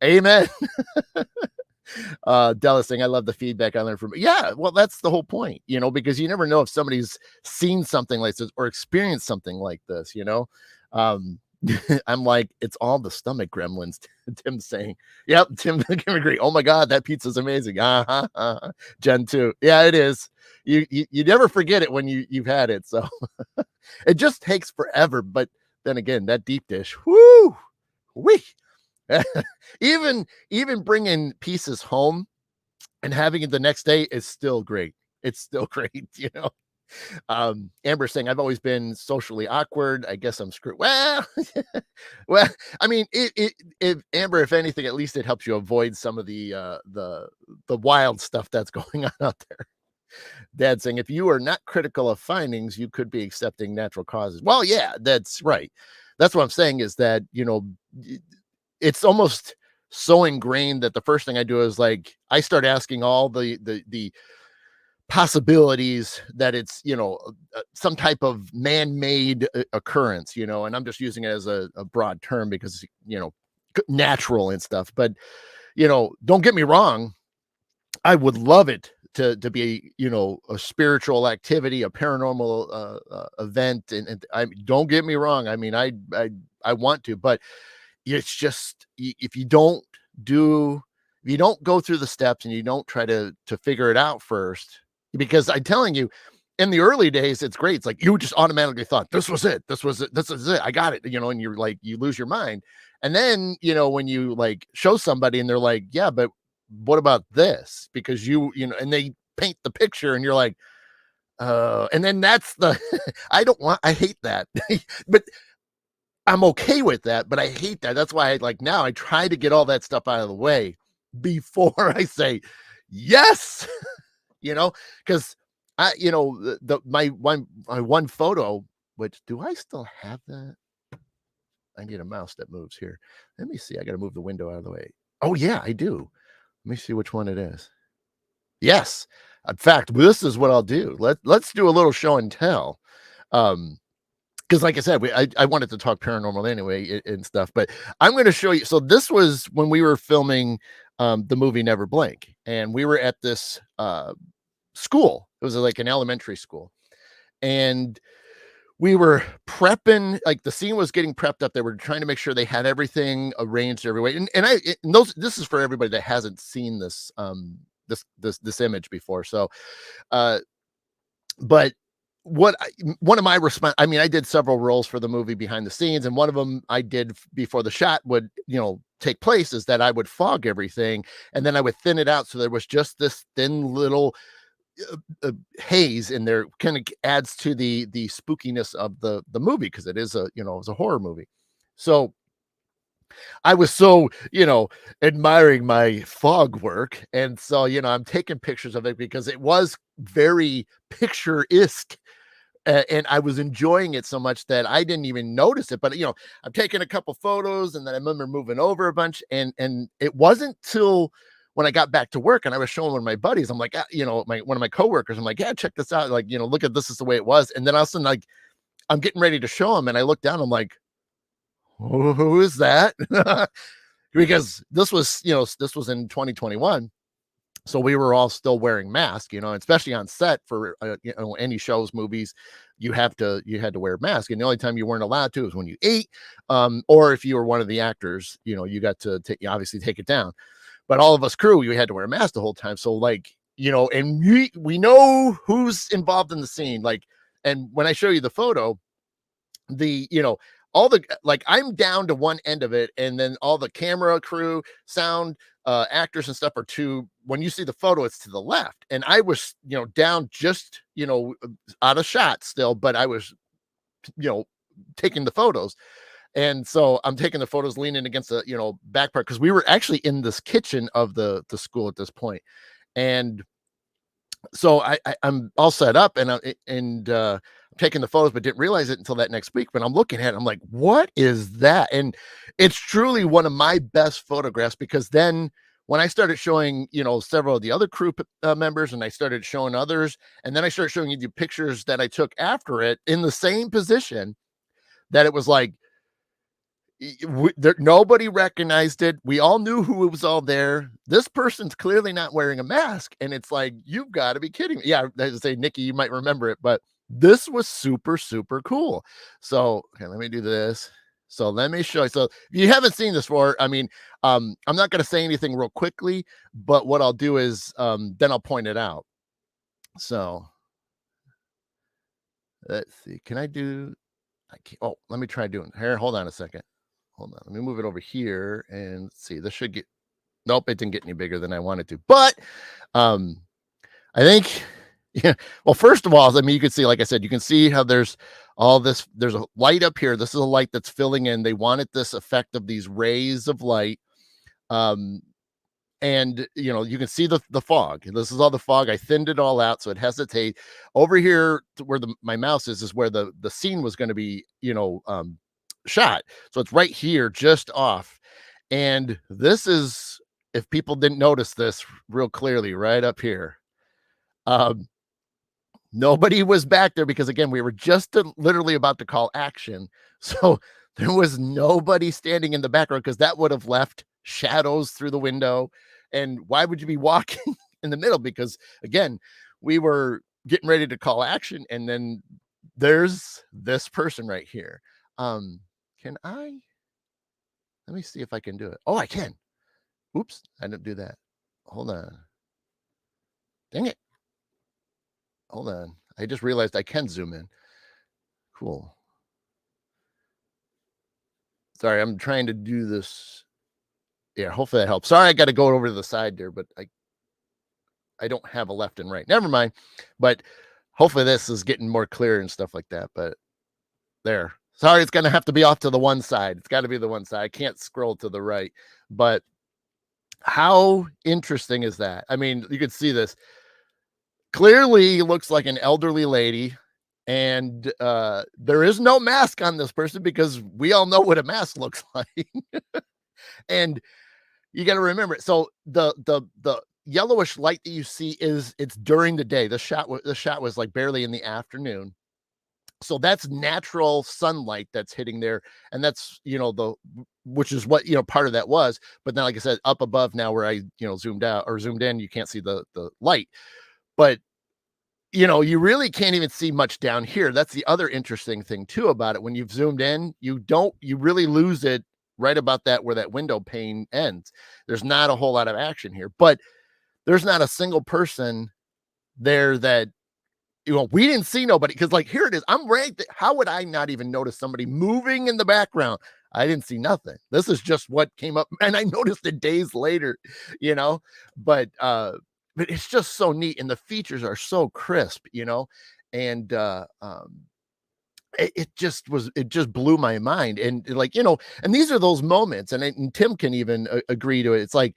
Amen. Della saying, I love the feedback I learned from it. Yeah, well, that's the whole point, because you never know if somebody's seen something like this or experienced something like this, I'm like, it's all the stomach gremlins. Tim saying, yep, Tim can agree. Oh my God, that pizza's amazing. Jen too. Yeah, it is. You never forget it when you've had it. So it just takes forever. But then again, that deep dish, whoo, wee. even bringing pieces home and having it the next day is still great. It's still great, Amber saying, I've always been socially awkward. I guess I'm screwed. Well, well, I mean, Amber, if anything, at least it helps you avoid some of the wild stuff that's going on out there. Dad saying, if you are not critical of findings, you could be accepting natural causes. Well, yeah, that's right. That's what I'm saying, is that, it's almost so ingrained that the first thing I do is like, I start asking all the possibilities that it's, some type of man-made occurrence, and I'm just using it as a broad term because, natural and stuff. But, don't get me wrong. I would love it to be, a spiritual activity, a paranormal event. And I don't get me wrong. I mean, I want to, but it's just, if you don't go through the steps and you don't try to figure it out first, because I'm telling you, in the early days, it's great. It's like you just automatically thought this was it. This was it. This is it. I got it. And you're like, you lose your mind. And then, when you like show somebody and they're like, yeah, but what about this? Because and they paint the picture and you're like, and then that's the, I hate that. But I'm okay with that, but I hate that. That's why now I try to get all that stuff out of the way before I say yes, because my one photo, which do I still have that? I need a mouse that moves here. Let me see. I got to move the window out of the way. Oh yeah, I do. Let me see which one it is. Yes. In fact, this is what I'll do. Let's do a little show and tell. Because like I said, I wanted to talk paranormal anyway and stuff, but I'm going to show you. So this was when we were filming the movie Never Blink, and we were at this school. It was like an elementary school, and we were prepping. Like the scene was getting prepped up. They were trying to make sure they had everything arranged every way. This is for everybody that hasn't seen this image before. So, uh, but one of my response, I mean, I did several roles for the movie behind the scenes, and one of them I did before the shot would take place is that I would fog everything and then I would thin it out so there was just this thin little haze in there. Kind of adds to the spookiness of the movie, because it is it was a horror movie. So I was so, admiring my fog work. And so, I'm taking pictures of it because it was very picture-esque. And I was enjoying it so much that I didn't even notice it. But, I'm taking a couple photos and then I remember moving over a bunch. And it wasn't till when I got back to work and I was showing one of my buddies, I'm like, one of my coworkers, I'm like, yeah, check this out. Like, look at this is the way it was. And then all of a sudden, like, I'm getting ready to show him. And I look down, I'm like, who is that? Because this was in 2021. So we were all still wearing masks, especially on set for any shows, movies, you had to wear a mask. And the only time you weren't allowed to was when you ate, or if you were one of the actors, you got to obviously take it down. But all of us crew, we had to wear a mask the whole time. So like, and we know who's involved in the scene. Like, and when I show you the photo, all the, like, I'm down to one end of it, and then all the camera crew, sound, actors and stuff are to, when you see the photo, it's to the left. And I was, down just, out of shot still, but I was, taking the photos. And so I'm taking the photos leaning against the, back part, because we were actually in this kitchen of the school at this point. And so I'm all set up and I'm taking the photos, but didn't realize it until that next week. But I'm looking at it, I'm like, what is that? And it's truly one of my best photographs, because then when I started showing, several of the other crew members, and I started showing others, and then I started showing you the pictures that I took after it in the same position, that it was like, nobody recognized it. We all knew who was all there. This person's clearly not wearing a mask. And it's like, you've got to be kidding me. Yeah, I say, Nikki, you might remember it, but this was super, super cool. So, okay, let me do this. So let me show you. So if you haven't seen this before, I mean, I'm not going to say anything real quickly, but what I'll do is then I'll point it out. So let's see. Can I do, oh, let me try doing here. Hold on a second. Hold on, let me move it over here and see. This should get, nope, it didn't get any bigger than I wanted to. But I think, yeah. Well, first of all, I mean, you can see, like I said, you can see how there's all this. There's a light up here. This is a light that's filling in. They wanted this effect of these rays of light. And you can see the fog. This is all the fog. I thinned it all out so it hesitate. Over here to where my mouse is where the scene was going to be, shot. So it's right here, just off. And this is, if people didn't notice this real clearly, right up here. Nobody was back there because, again, we were just literally about to call action. So there was nobody standing in the background, because that would have left shadows through the window. And why would you be walking in the middle? Because, again, we were getting ready to call action. And then there's this person right here. Let me see if I can do it. Oh, I can. Oops, I didn't do that. Hold on. Dang it. Hold on. I just realized I can zoom in. Cool. Sorry, I'm trying to do this. Yeah, hopefully that helps. Sorry, I got to go over to the side there, but I don't have a left and right. Never mind. But hopefully this is getting more clear and stuff like that. But there. Sorry, it's gonna have to be off to the one side. It's got to be the one side. I can't scroll to the right. But how interesting is that? I mean, you could see this. Clearly looks like an elderly lady, and there is no mask on this person because we all know what a mask looks like. And you got to remember it. So the yellowish light that you see it's during the day. The shot was like barely in the afternoon. So that's natural sunlight that's hitting there, and that's the which is what part of that was. But then, like I said, up above now where I zoomed out or zoomed in, you can't see the light. But you really can't even see much down here. That's the other interesting thing too about it. When you've zoomed in, you really lose it right about that where that window pane ends. There's not a whole lot of action here, but there's not a single person there that we didn't see nobody because like here it is. I'm right. How would I not even notice somebody moving in the background? I didn't see nothing. This is just what came up, and I noticed it days later, you know. But it's just so neat, and the features are so crisp, and it just blew my mind, and like and these are those moments, and Tim can even agree to it. It's like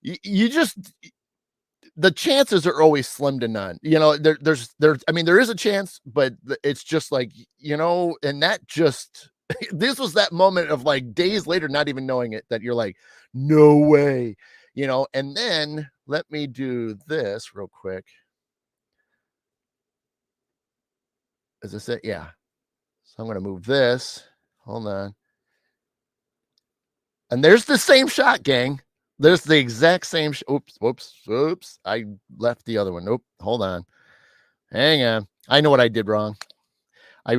you just the chances are always slim to none. I mean, there is a chance, but it's just like, and that just this was that moment of like days later, not even knowing it, that you're like, no way, and then let me do this real quick. As I said, yeah. So I'm going to move this. Hold on. And there's the same shot, gang. There's the exact same. Oops. I left the other one. Nope. Hold on. Hang on. I know what I did wrong. I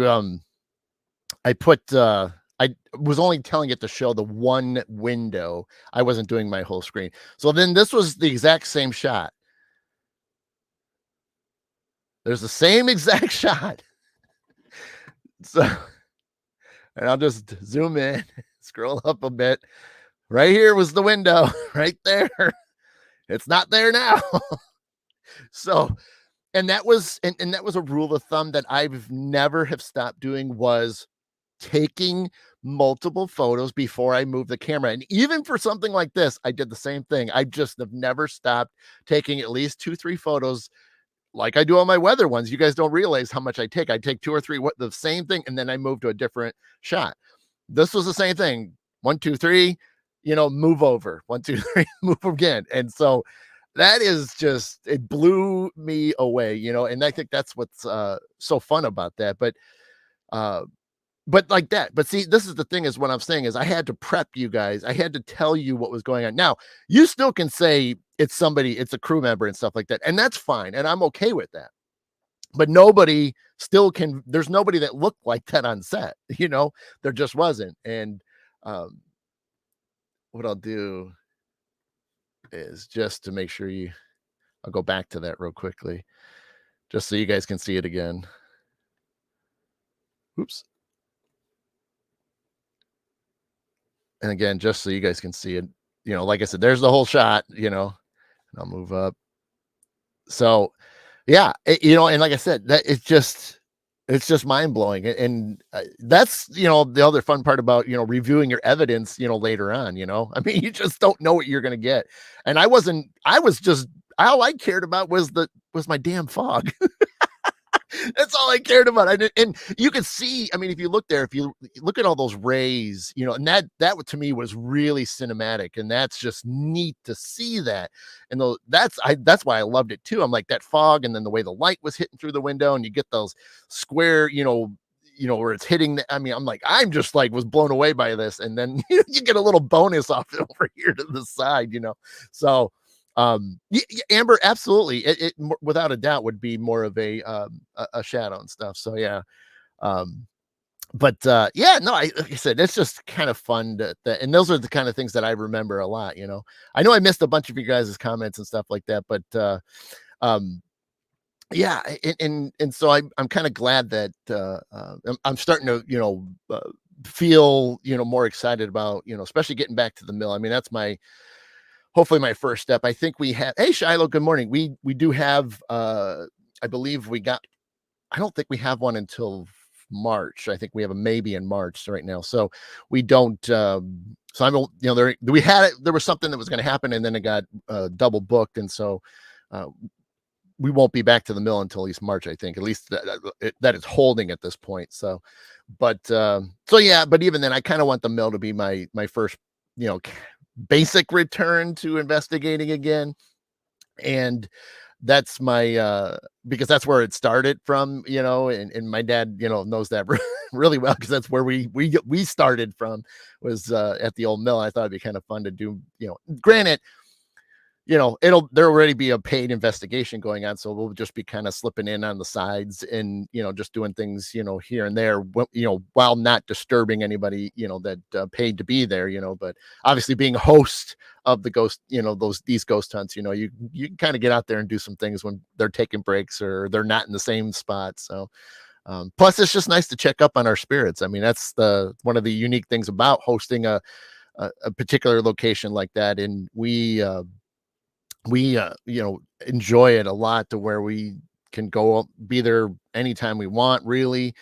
was only telling it to show the one window. I wasn't doing my whole screen. So then this was the exact same shot. There's the same exact shot. So, and I'll just zoom in, scroll up a bit. Right here was the window right there. It's not there now. So, and that was a rule of thumb that I've never have stopped doing, was taking multiple photos before I move the camera. And even for something like this, I did the same thing. I just have never stopped taking at least 2-3 photos like I do on my weather ones. You guys don't realize how much I take. I take 2 or 3, the same thing, and then I move to a different shot. This was the same thing. 1, 2, 3, move over. 1, 2, 3, move again. And so that is just, it blew me away, and I think that's what's so fun about that. But like that. But see, this is the thing, is what I'm saying is I had to prep you guys. I had to tell you what was going on. Now, you still can say it's somebody, it's a crew member and stuff like that. And that's fine. And I'm okay with that. But nobody still can, there's nobody that looked like that on set, there just wasn't. And what I'll do is just to make sure I'll go back to that real quickly, just so you guys can see it again. Oops. And again, just so you guys can see it, like I said, there's the whole shot, and I'll move up. So, yeah, and like I said, that it's just mind blowing. And that's, the other fun part about, reviewing your evidence, later on, I mean, you just don't know what you're going to get. And all I cared about was my damn fog. That's all I cared about. And you can see, I mean, if you look there, if you look at all those rays, and that to me was really cinematic, and that's just neat to see that. And that's why I loved it too. I'm like, that fog, and then the way the light was hitting through the window, and you get those square, where it's hitting. I'm like, I'm just like was blown away by this. And then you get a little bonus off it over here to the side, So Amber, absolutely, it without a doubt would be more of a shadow and stuff. So yeah, but yeah, no, like I said, it's just kind of fun and those are the kind of things that I remember a lot. I know I missed a bunch of you guys' comments and stuff like that, but Yeah, and so I'm kind of glad that I'm starting to feel more excited about especially getting back to the mill. I mean that's my hopefully my first step. I think we have. Hey Shiloh, good morning. We do have. I believe we got. I don't think we have one until March. I think we have a maybe in March right now. So we don't. So I'm there. We had it. There was something that was going to happen, and then it got double booked, and so. Uh, we won't be back to the mill until at least March, I think. At least that it's holding at this point. So, but so yeah, but even then, I kind of want the mill to be my first, you know, basic return to investigating again, and that's my because that's where it started from, and my dad, knows that really well because that's where we started from was at the old mill. I thought it'd be kind of fun to do, granted there'll already be a paid investigation going on. So we'll just be kind of slipping in on the sides and, just doing things, here and there, while not disturbing anybody, that paid to be there, but obviously being a host of the ghost, these ghost hunts, you can kind of get out there and do some things when they're taking breaks or they're not in the same spot. So, plus it's just nice to check up on our spirits. I mean, that's one of the unique things about hosting a particular location like that. And we enjoy it a lot to where we can go be there anytime we want really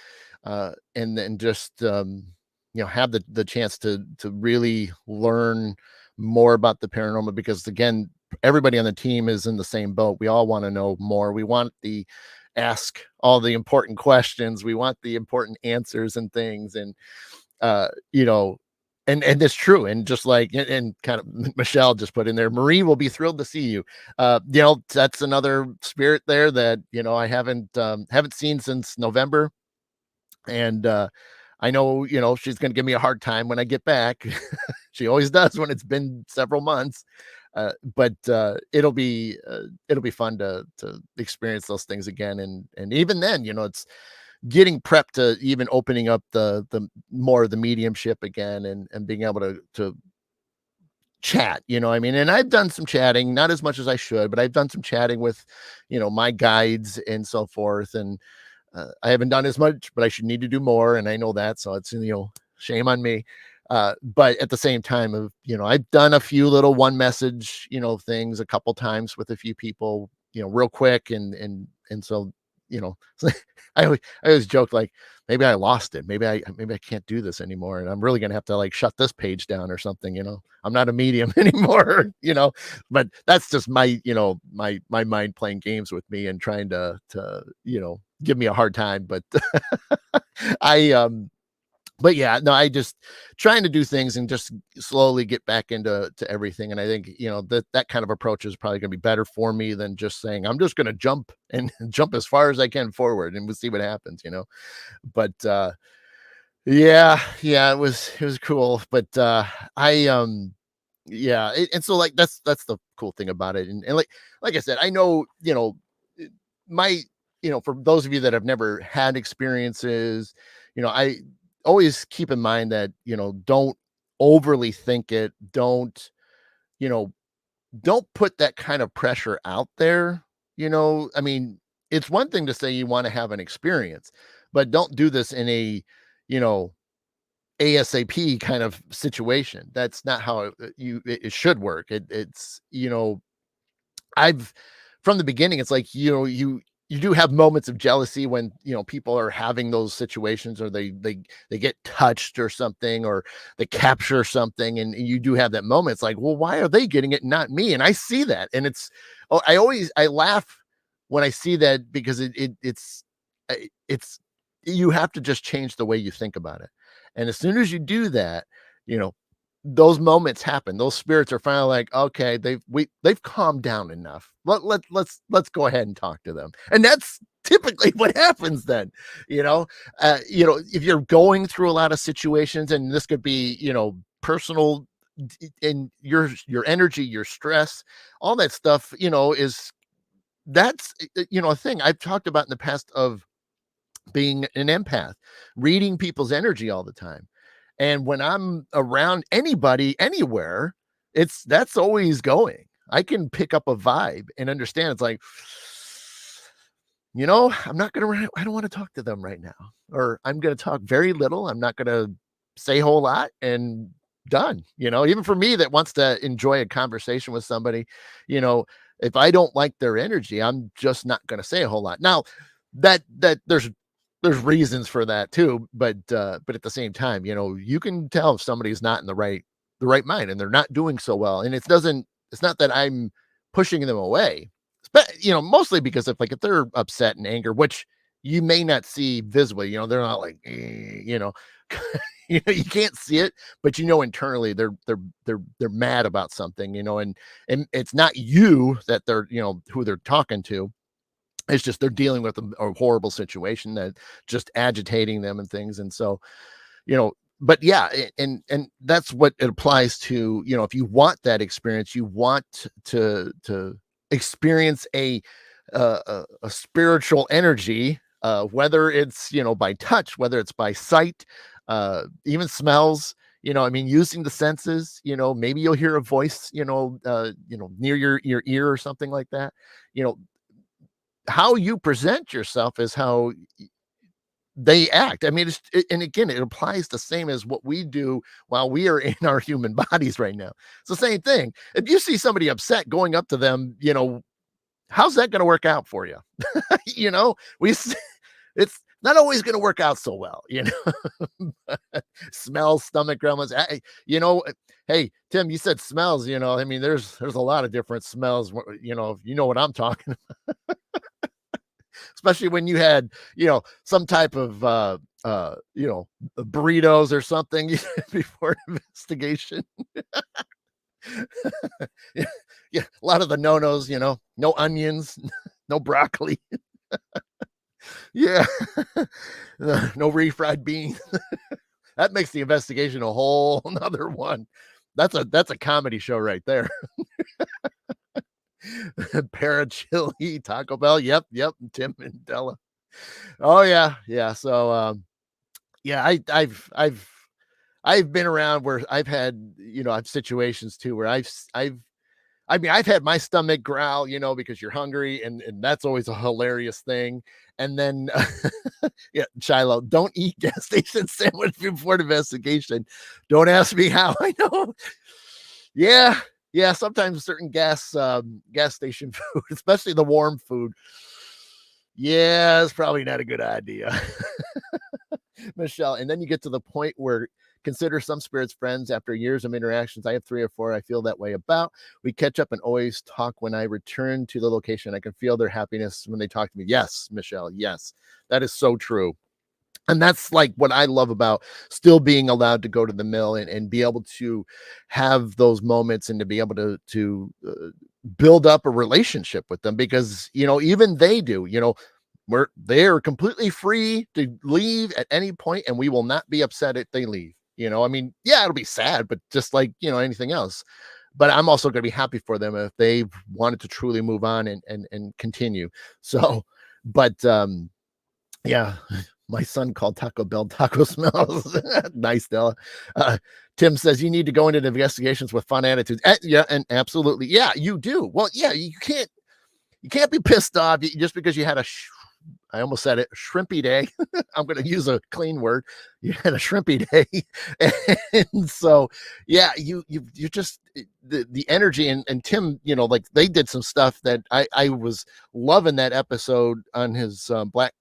and then just have the chance to really learn more about the paranormal because again everybody on the team is in the same boat. We all want to know more. We want the ask all the important questions. We want the important answers and things and uh you know and it's true. And just like and kind of Michelle just put in there, Marie will be thrilled to see you. That's another spirit there that I haven't seen since November. And I know she's going to give me a hard time when I get back. She always does when it's been several months. But it'll be fun to experience those things again. And even then, it's getting prepped to even opening up the more of the mediumship again and being able to chat, I mean, and I've done some chatting, not as much as I should, but I've done some chatting with, my guides and so forth. And I haven't done as much, but I should need to do more. And I know that. So it's, shame on me. But at the same time of, I've done a few little one message, things a couple times with a few people, real quick. And so, you know, I always joke like maybe I lost it. Maybe I can't do this anymore. And I'm really gonna have to like shut this page down or something, I'm not a medium anymore, but that's just my, my mind playing games with me and trying to, give me a hard time. But I but yeah, no, I just trying to do things and just slowly get back into everything. And I think, that kind of approach is probably gonna be better for me than just saying, I'm just gonna jump and jump as far as I can forward and we'll see what happens. But yeah, it was cool. But I yeah, and so like that's the cool thing about it. And like I said, I know, my for those of you that have never had experiences, I always keep in mind that, don't overly think it. You know, don't put that kind of pressure out there. I mean, it's one thing to say you want to have an experience, but don't do this in a, you know, ASAP kind of situation. That's not how it should work. It's, I've from the beginning, it's like, you do have moments of jealousy when, people are having those situations or they get touched or something or they capture something and you do have that moment. It's like, well, why are they getting it, not me? And I see that. And I laugh when I see that because it's you have to just change the way you think about it. And as soon as you do that, you know, those moments happen. Those spirits are finally like, okay, they've calmed down enough. Let's go ahead and talk to them. And that's typically what happens then. If you're going through a lot of situations, and this could be, personal and your energy, your stress, all that stuff, that's a thing I've talked about in the past of being an empath, reading people's energy all the time. And when I'm around anybody anywhere, that's always going. I can pick up a vibe and understand it's like I'm not gonna. I don't want to talk to them right now, or I'm gonna talk very little. I'm not gonna say a whole lot, and done. Even for me that wants to enjoy a conversation with somebody, you know, if I don't like their energy, I'm just not gonna say a whole lot. Now, that there's reasons for that too, but at the same time, you can tell if somebody's not in the right mind and they're not doing so well. And it's not that I'm pushing them away. But mostly because if they're upset and anger, which you may not see visibly, they're not like, you can't see it, but internally they're mad about something, and it's not you that they're, who they're talking to. It's just they're dealing with a horrible situation that just agitating them and things. And so, but yeah, and that's what it applies to, if you want that experience, you want to experience a spiritual energy, whether it's, by touch, whether it's by sight, even smells, I mean, using the senses, maybe you'll hear a voice, near your ear or something like that. you know how you present yourself is how they act. I mean, and again, it applies the same as what we do while we are in our human bodies right now. It's the same thing. If you see somebody upset, going up to them, how's that going to work out for you? you know, we s- it's not always going to work out so well. Smells, stomach gremlins. Hey, Tim, you said smells. I mean, there's a lot of different smells. You know what I'm talking, especially when you had, some type of, burritos or something before investigation. yeah, yeah, a lot of the no-nos, no onions, no broccoli. Yeah, no refried beans. That makes the investigation a whole nother one. That's a comedy show right there. Parachili, Taco Bell. Yep. Tim and Della. Oh yeah, yeah. So yeah, I've been around where I've had, I've situations too where I mean, I've had my stomach growl, because you're hungry, and that's always a hilarious thing. And then, yeah, Shiloh, don't eat gas station sandwich before the investigation. Don't ask me how I know. Yeah, yeah. Sometimes certain gas station food, especially the warm food, yeah, it's probably not a good idea. Michelle. And then you get to the point where consider some spirits friends after years of interactions. I have 3 or 4 I feel that way about. We catch up and always talk when I return to the location. I can feel their happiness when they talk to me. Yes, Michelle. Yes, that is so true. And that's like what I love about still being allowed to go to the mill and be able to have those moments and to be able to build up a relationship with them, because even they do, they're completely free to leave at any point, and we will not be upset if they leave. I mean, yeah, it'll be sad, but just like, anything else. But I'm also going to be happy for them if they wanted to truly move on and continue. So, but yeah, my son called Taco Bell taco smells. Nice, Della. Tim says you need to go into the investigations with fun attitudes. Yeah, and absolutely, yeah, you do. Well, yeah, you can't be pissed off just because you had I almost said it, shrimpy day. I'm going to use a clean word. You had a shrimpy day. And so, yeah, you just, the energy and Tim, like they did some stuff that I was loving that episode on his Black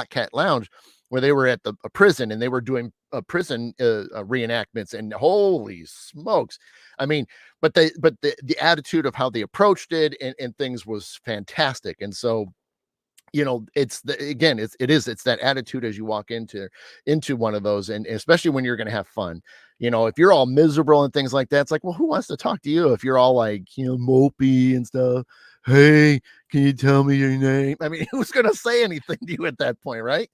Cat Lounge, where they were at a prison and they were doing prison reenactments, and holy smokes. I mean, but the attitude of how they approached it and things was fantastic. And so, it's again, it's that attitude as you walk into one of those, and especially when you're going to have fun. If you're all miserable and things like that, it's like, well, who wants to talk to you if you're all like, mopey and stuff? Hey, can you tell me your name? I mean, who's going to say anything to you at that point, right?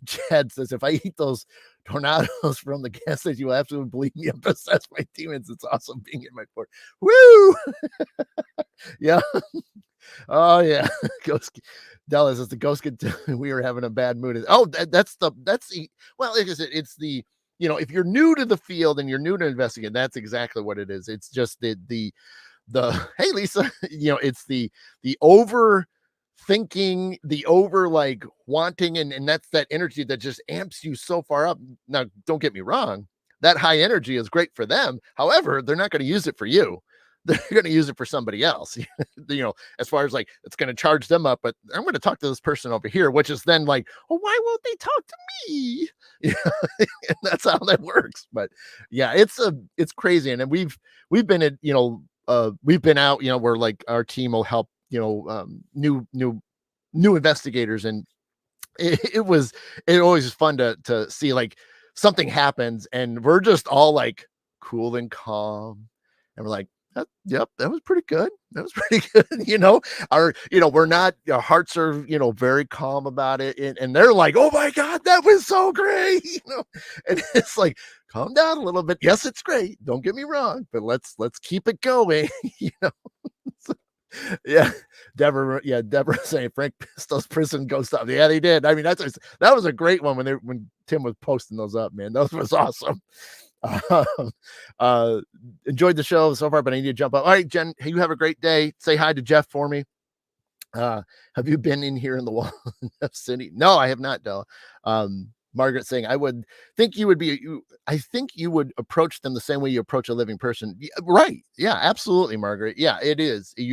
Chad says, if I eat those tornadoes from the gas station, you will absolutely believe me. I'm possessed by demons. It's awesome being in my port. Woo! Yeah. Oh yeah, ghost. Dallas is the ghost. We were having a bad mood. Oh, that's the well. Like I said, it's the, if you're new to the field and you're new to investigating, that's exactly what it is. It's just the hey Lisa, it's the over thinking, the over like wanting, and that's that energy that just amps you so far up. Now, don't get me wrong, that high energy is great for them. However, they're not going to use it for you. They're going to use it for somebody else. As far as like it's going to charge them up, but I'm going to talk to this person over here, which is then like, oh, why won't they talk to me? And that's how that works. But yeah, it's crazy. And then we've been at, we've been out, where like our team will help, new investigators, and it always is fun to see like something happens and we're just all like cool and calm, and we're like, yep, that was pretty good. That was pretty good. We're not, our hearts are, very calm about it. And they're like, oh my God, that was so great. And it's like, calm down a little bit. Yes, it's great. Don't get me wrong, but let's keep it going. Yeah. Deborah saying Frank Pisto's prison ghost stuff. Yeah, they did. I mean, that was a great one when Tim was posting those up, man. Those was awesome. Enjoyed the show so far, but I need to jump up. All right, Jen, you have a great day. Say hi to Jeff for me. Have you been in here in the wall city? No, I have not, though. Margaret saying, I think you would approach them the same way you approach a living person. Yeah, right. Yeah, absolutely, Margaret. Yeah, it is. If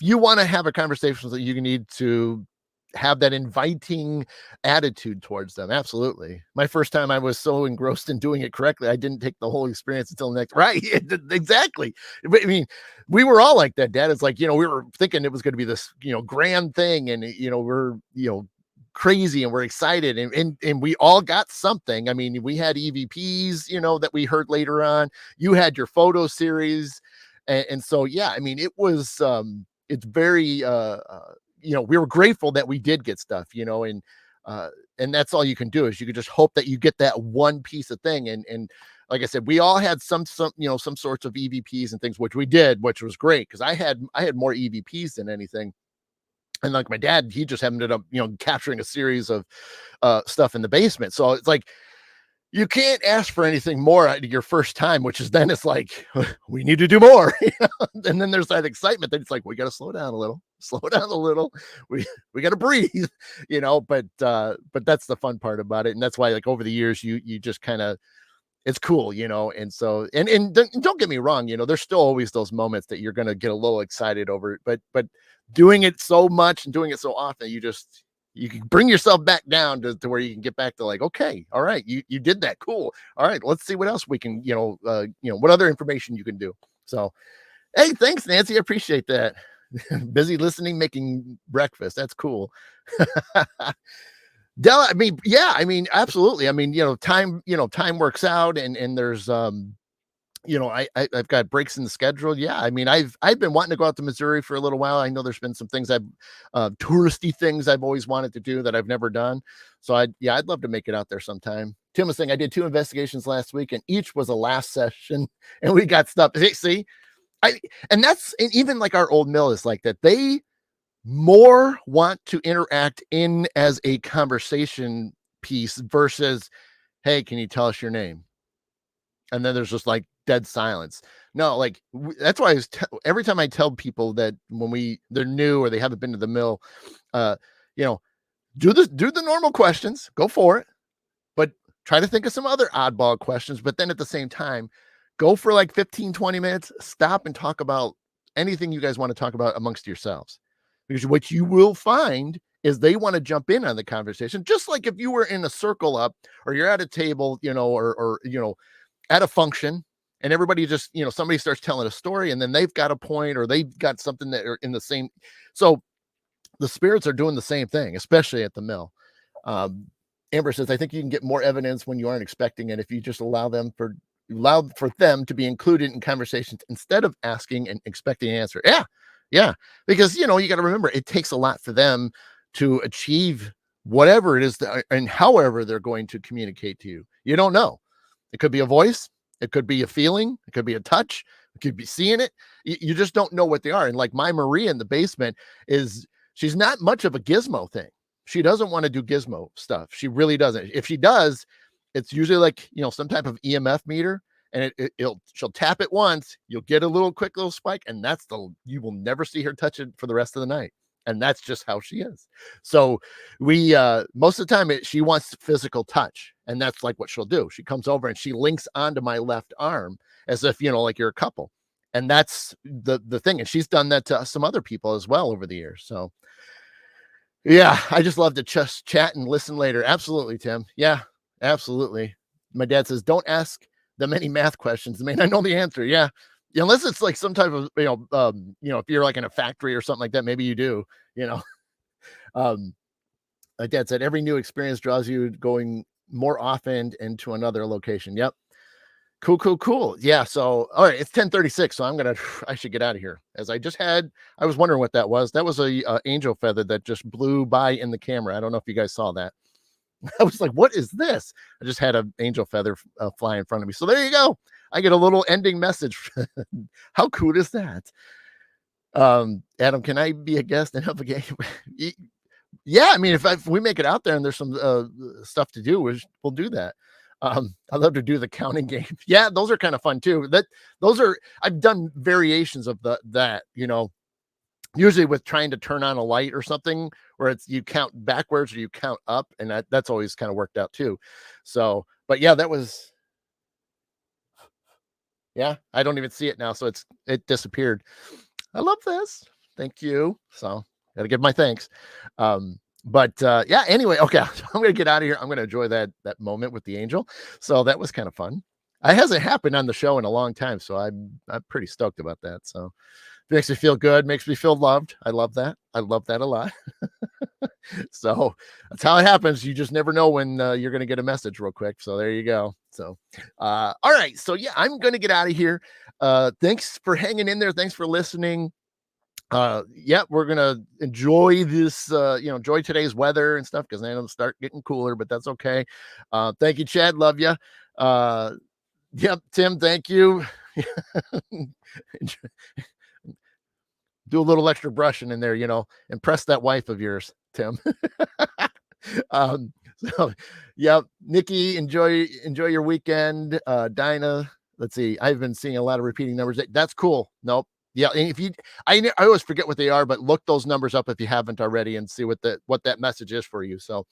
you want to have a conversation, you need to have that inviting attitude towards them. Absolutely. My first time, I was so engrossed in doing it correctly, I didn't take the whole experience until the next. Right. Exactly. I mean, we were all like that, Dad. It's like, we were thinking it was going to be this, grand thing, and we're, crazy, and we're excited, and we all got something. I mean, we had EVPs, that we heard later on. You had your photo series. And so, yeah, I mean, it was, it's very, we were grateful that we did get stuff, and that's all you can do, is you can just hope that you get that one piece of thing. And like I said, we all had some sorts of EVPs and things, which we did, which was great, because I had more EVPs than anything. And like my dad, he just ended up, capturing a series of stuff in the basement. So it's like, you can't ask for anything more out of your first time, which is then it's like, we need to do more. And then there's that excitement that it's like, we got to slow down a little. We got to breathe, but that's the fun part about it. And that's why, like, over the years, you just kind of, it's cool, and so, and don't get me wrong, there's still always those moments that you're going to get a little excited over it, but doing it so much and doing it so often, you can bring yourself back down to where you can get back to like, okay, all right, you did that. Cool. All right, let's see what else we can, what other information you can do. So, hey, thanks, Nancy. I appreciate that. Busy listening, making breakfast. That's cool. Della, I mean, absolutely. I mean, time works out, and there's, I've got breaks in the schedule. Yeah. I mean, I've been wanting to go out to Missouri for a little while. I know there's been some things touristy things I've always wanted to do that I've never done. So I'd love to make it out there sometime. Tim was saying, I did 2 investigations last week, and each was a last session, and we got stuff. See, and even like our old mill is like that. They more want to interact in as a conversation piece versus, hey, can you tell us your name? And then there's just like dead silence. No, like that's why every time I tell people that when they're new or they haven't been to the mill, do the normal questions, go for it, but try to think of some other oddball questions. But then at the same time, go for like 15, 20 minutes, stop and talk about anything you guys want to talk about amongst yourselves. Because what you will find is they want to jump in on the conversation, just like if you were in a circle up, or you're at a table, or at a function, and everybody just, somebody starts telling a story, and then they've got a point, or they've got something that are in the same. So the spirits are doing the same thing, especially at the mill. Amber says, I think you can get more evidence when you aren't expecting it, if you just allow for them to be included in conversations instead of asking and expecting an answer. Yeah. Because, you got to remember, it takes a lot for them to achieve whatever it is and however they're going to communicate to you. You don't know. It could be a voice. It could be a feeling. It could be a touch. It could be seeing it. You just don't know what they are. And like my Maria in the basement she's not much of a gizmo thing. She doesn't want to do gizmo stuff. She really doesn't. If she does, it's usually like, some type of EMF meter. and she'll tap it once, you'll get a little quick little spike, and you will never see her touch it for the rest of the night. And that's just how she is. So we most of the time she wants physical touch, and that's like what she'll do. She comes over and she links onto my left arm as if, like you're a couple. And that's the thing. And she's done that to some other people as well over the years. So yeah, I just love to just chat and listen later. Absolutely, Tim. Yeah, absolutely. My dad says, don't ask them any math questions. I mean, I know the answer. Yeah. Unless it's like some type of, if you're like in a factory or something like that, maybe you do, um, my dad said, every new experience draws you going more often into another location. Yep. Cool. Yeah. So, all right, it's 10:36. So I should get out of here, as I was wondering what that was. That was a angel feather that just blew by in the camera. I don't know if you guys saw that. I was like, what is this? I just had an angel feather fly in front of me. So there you go. I get a little ending message. How cool is that? Adam, can I be a guest and help a game? Yeah. I mean, if we make it out there and there's some stuff to do, we'll do that. I love to do the counting game. Yeah, those are kind of fun too. I've done variations of that, usually with trying to turn on a light or something where you count backwards or you count up, and that's always kind of worked out too. So, but yeah, I don't even see it now, so it disappeared. I love this. Thank you. So, gotta give my thanks. But yeah, anyway, okay, I'm gonna get out of here. I'm gonna enjoy that moment with the angel. So that was kind of fun. It hasn't happened on the show in a long time, so I'm pretty stoked about that. So it makes me feel good, makes me feel loved. I love that. I love that a lot. So that's how it happens. You just never know when you're gonna get a message real quick. So there you go. So all right. So yeah, I'm gonna get out of here. Thanks for hanging in there. Thanks for listening. Yeah, we're gonna enjoy this, enjoy today's weather and stuff, because then it'll start getting cooler, but that's okay. Thank you, Chad. Love you. Yep, Tim, thank you. Do a little extra brushing in there, impress that wife of yours, Tim. So yeah, Nikki, enjoy your weekend. Dinah, let's see, I've been seeing a lot of repeating numbers. That's cool. Nope. Yeah, and if I always forget what they are, but look those numbers up if you haven't already and see what that message is for you. So,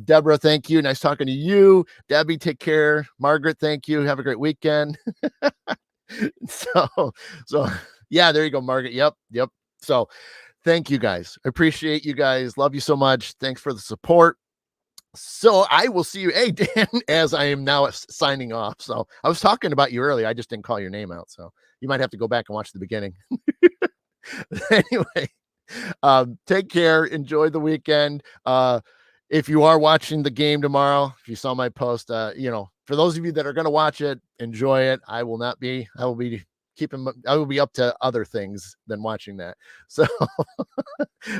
Deborah, thank you. Nice talking to you. Debbie, take care. Margaret, thank you. Have a great weekend. So yeah, there you go, Margaret. Yep. So, thank you guys. I appreciate you guys. Love you so much. Thanks for the support. So I will see you, hey Dan, as I am now signing off. So I was talking about you earlier. I just didn't call your name out. So you might have to go back and watch the beginning. Anyway, take care. Enjoy the weekend. If you are watching the game tomorrow, if you saw my post, for those of you that are going to watch it, enjoy it. I will be up to other things than watching that. So,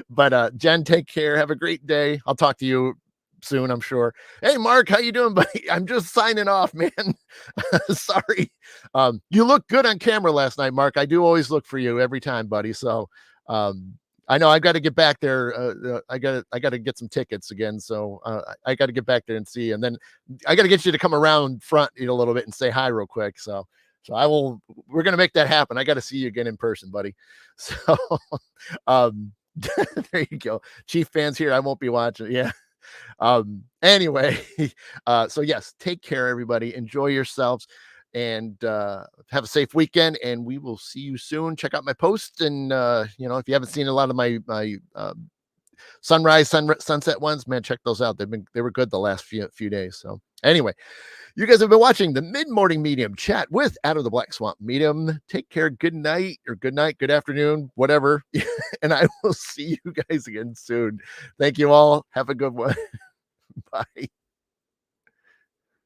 but Jen, take care. Have a great day. I'll talk to you soon, I'm sure. Hey, Mark, how you doing, buddy? I'm just signing off, man. Sorry. You look good on camera last night, Mark. I do always look for you every time, buddy. So I know I got to get back there. I got to get some tickets again. So I got to get back there and see, and then I got to get you to come around front a little bit and say hi real quick. So we're going to make that happen. I got to see you again in person, buddy. So there you go. Chief fans here. I won't be watching. Yeah. Anyway, so yes, take care, everybody. Enjoy yourselves, and have a safe weekend, and we will see you soon. Check out my post, and if you haven't seen a lot of my sunset ones, man, check those out. They were good the last few days. So anyway, you guys have been watching the Mid-Morning Medium chat with Out of the Black Swamp Medium. Take care. Good night, good afternoon, whatever. And I will see you guys again soon. Thank you all. Have a good one. Bye.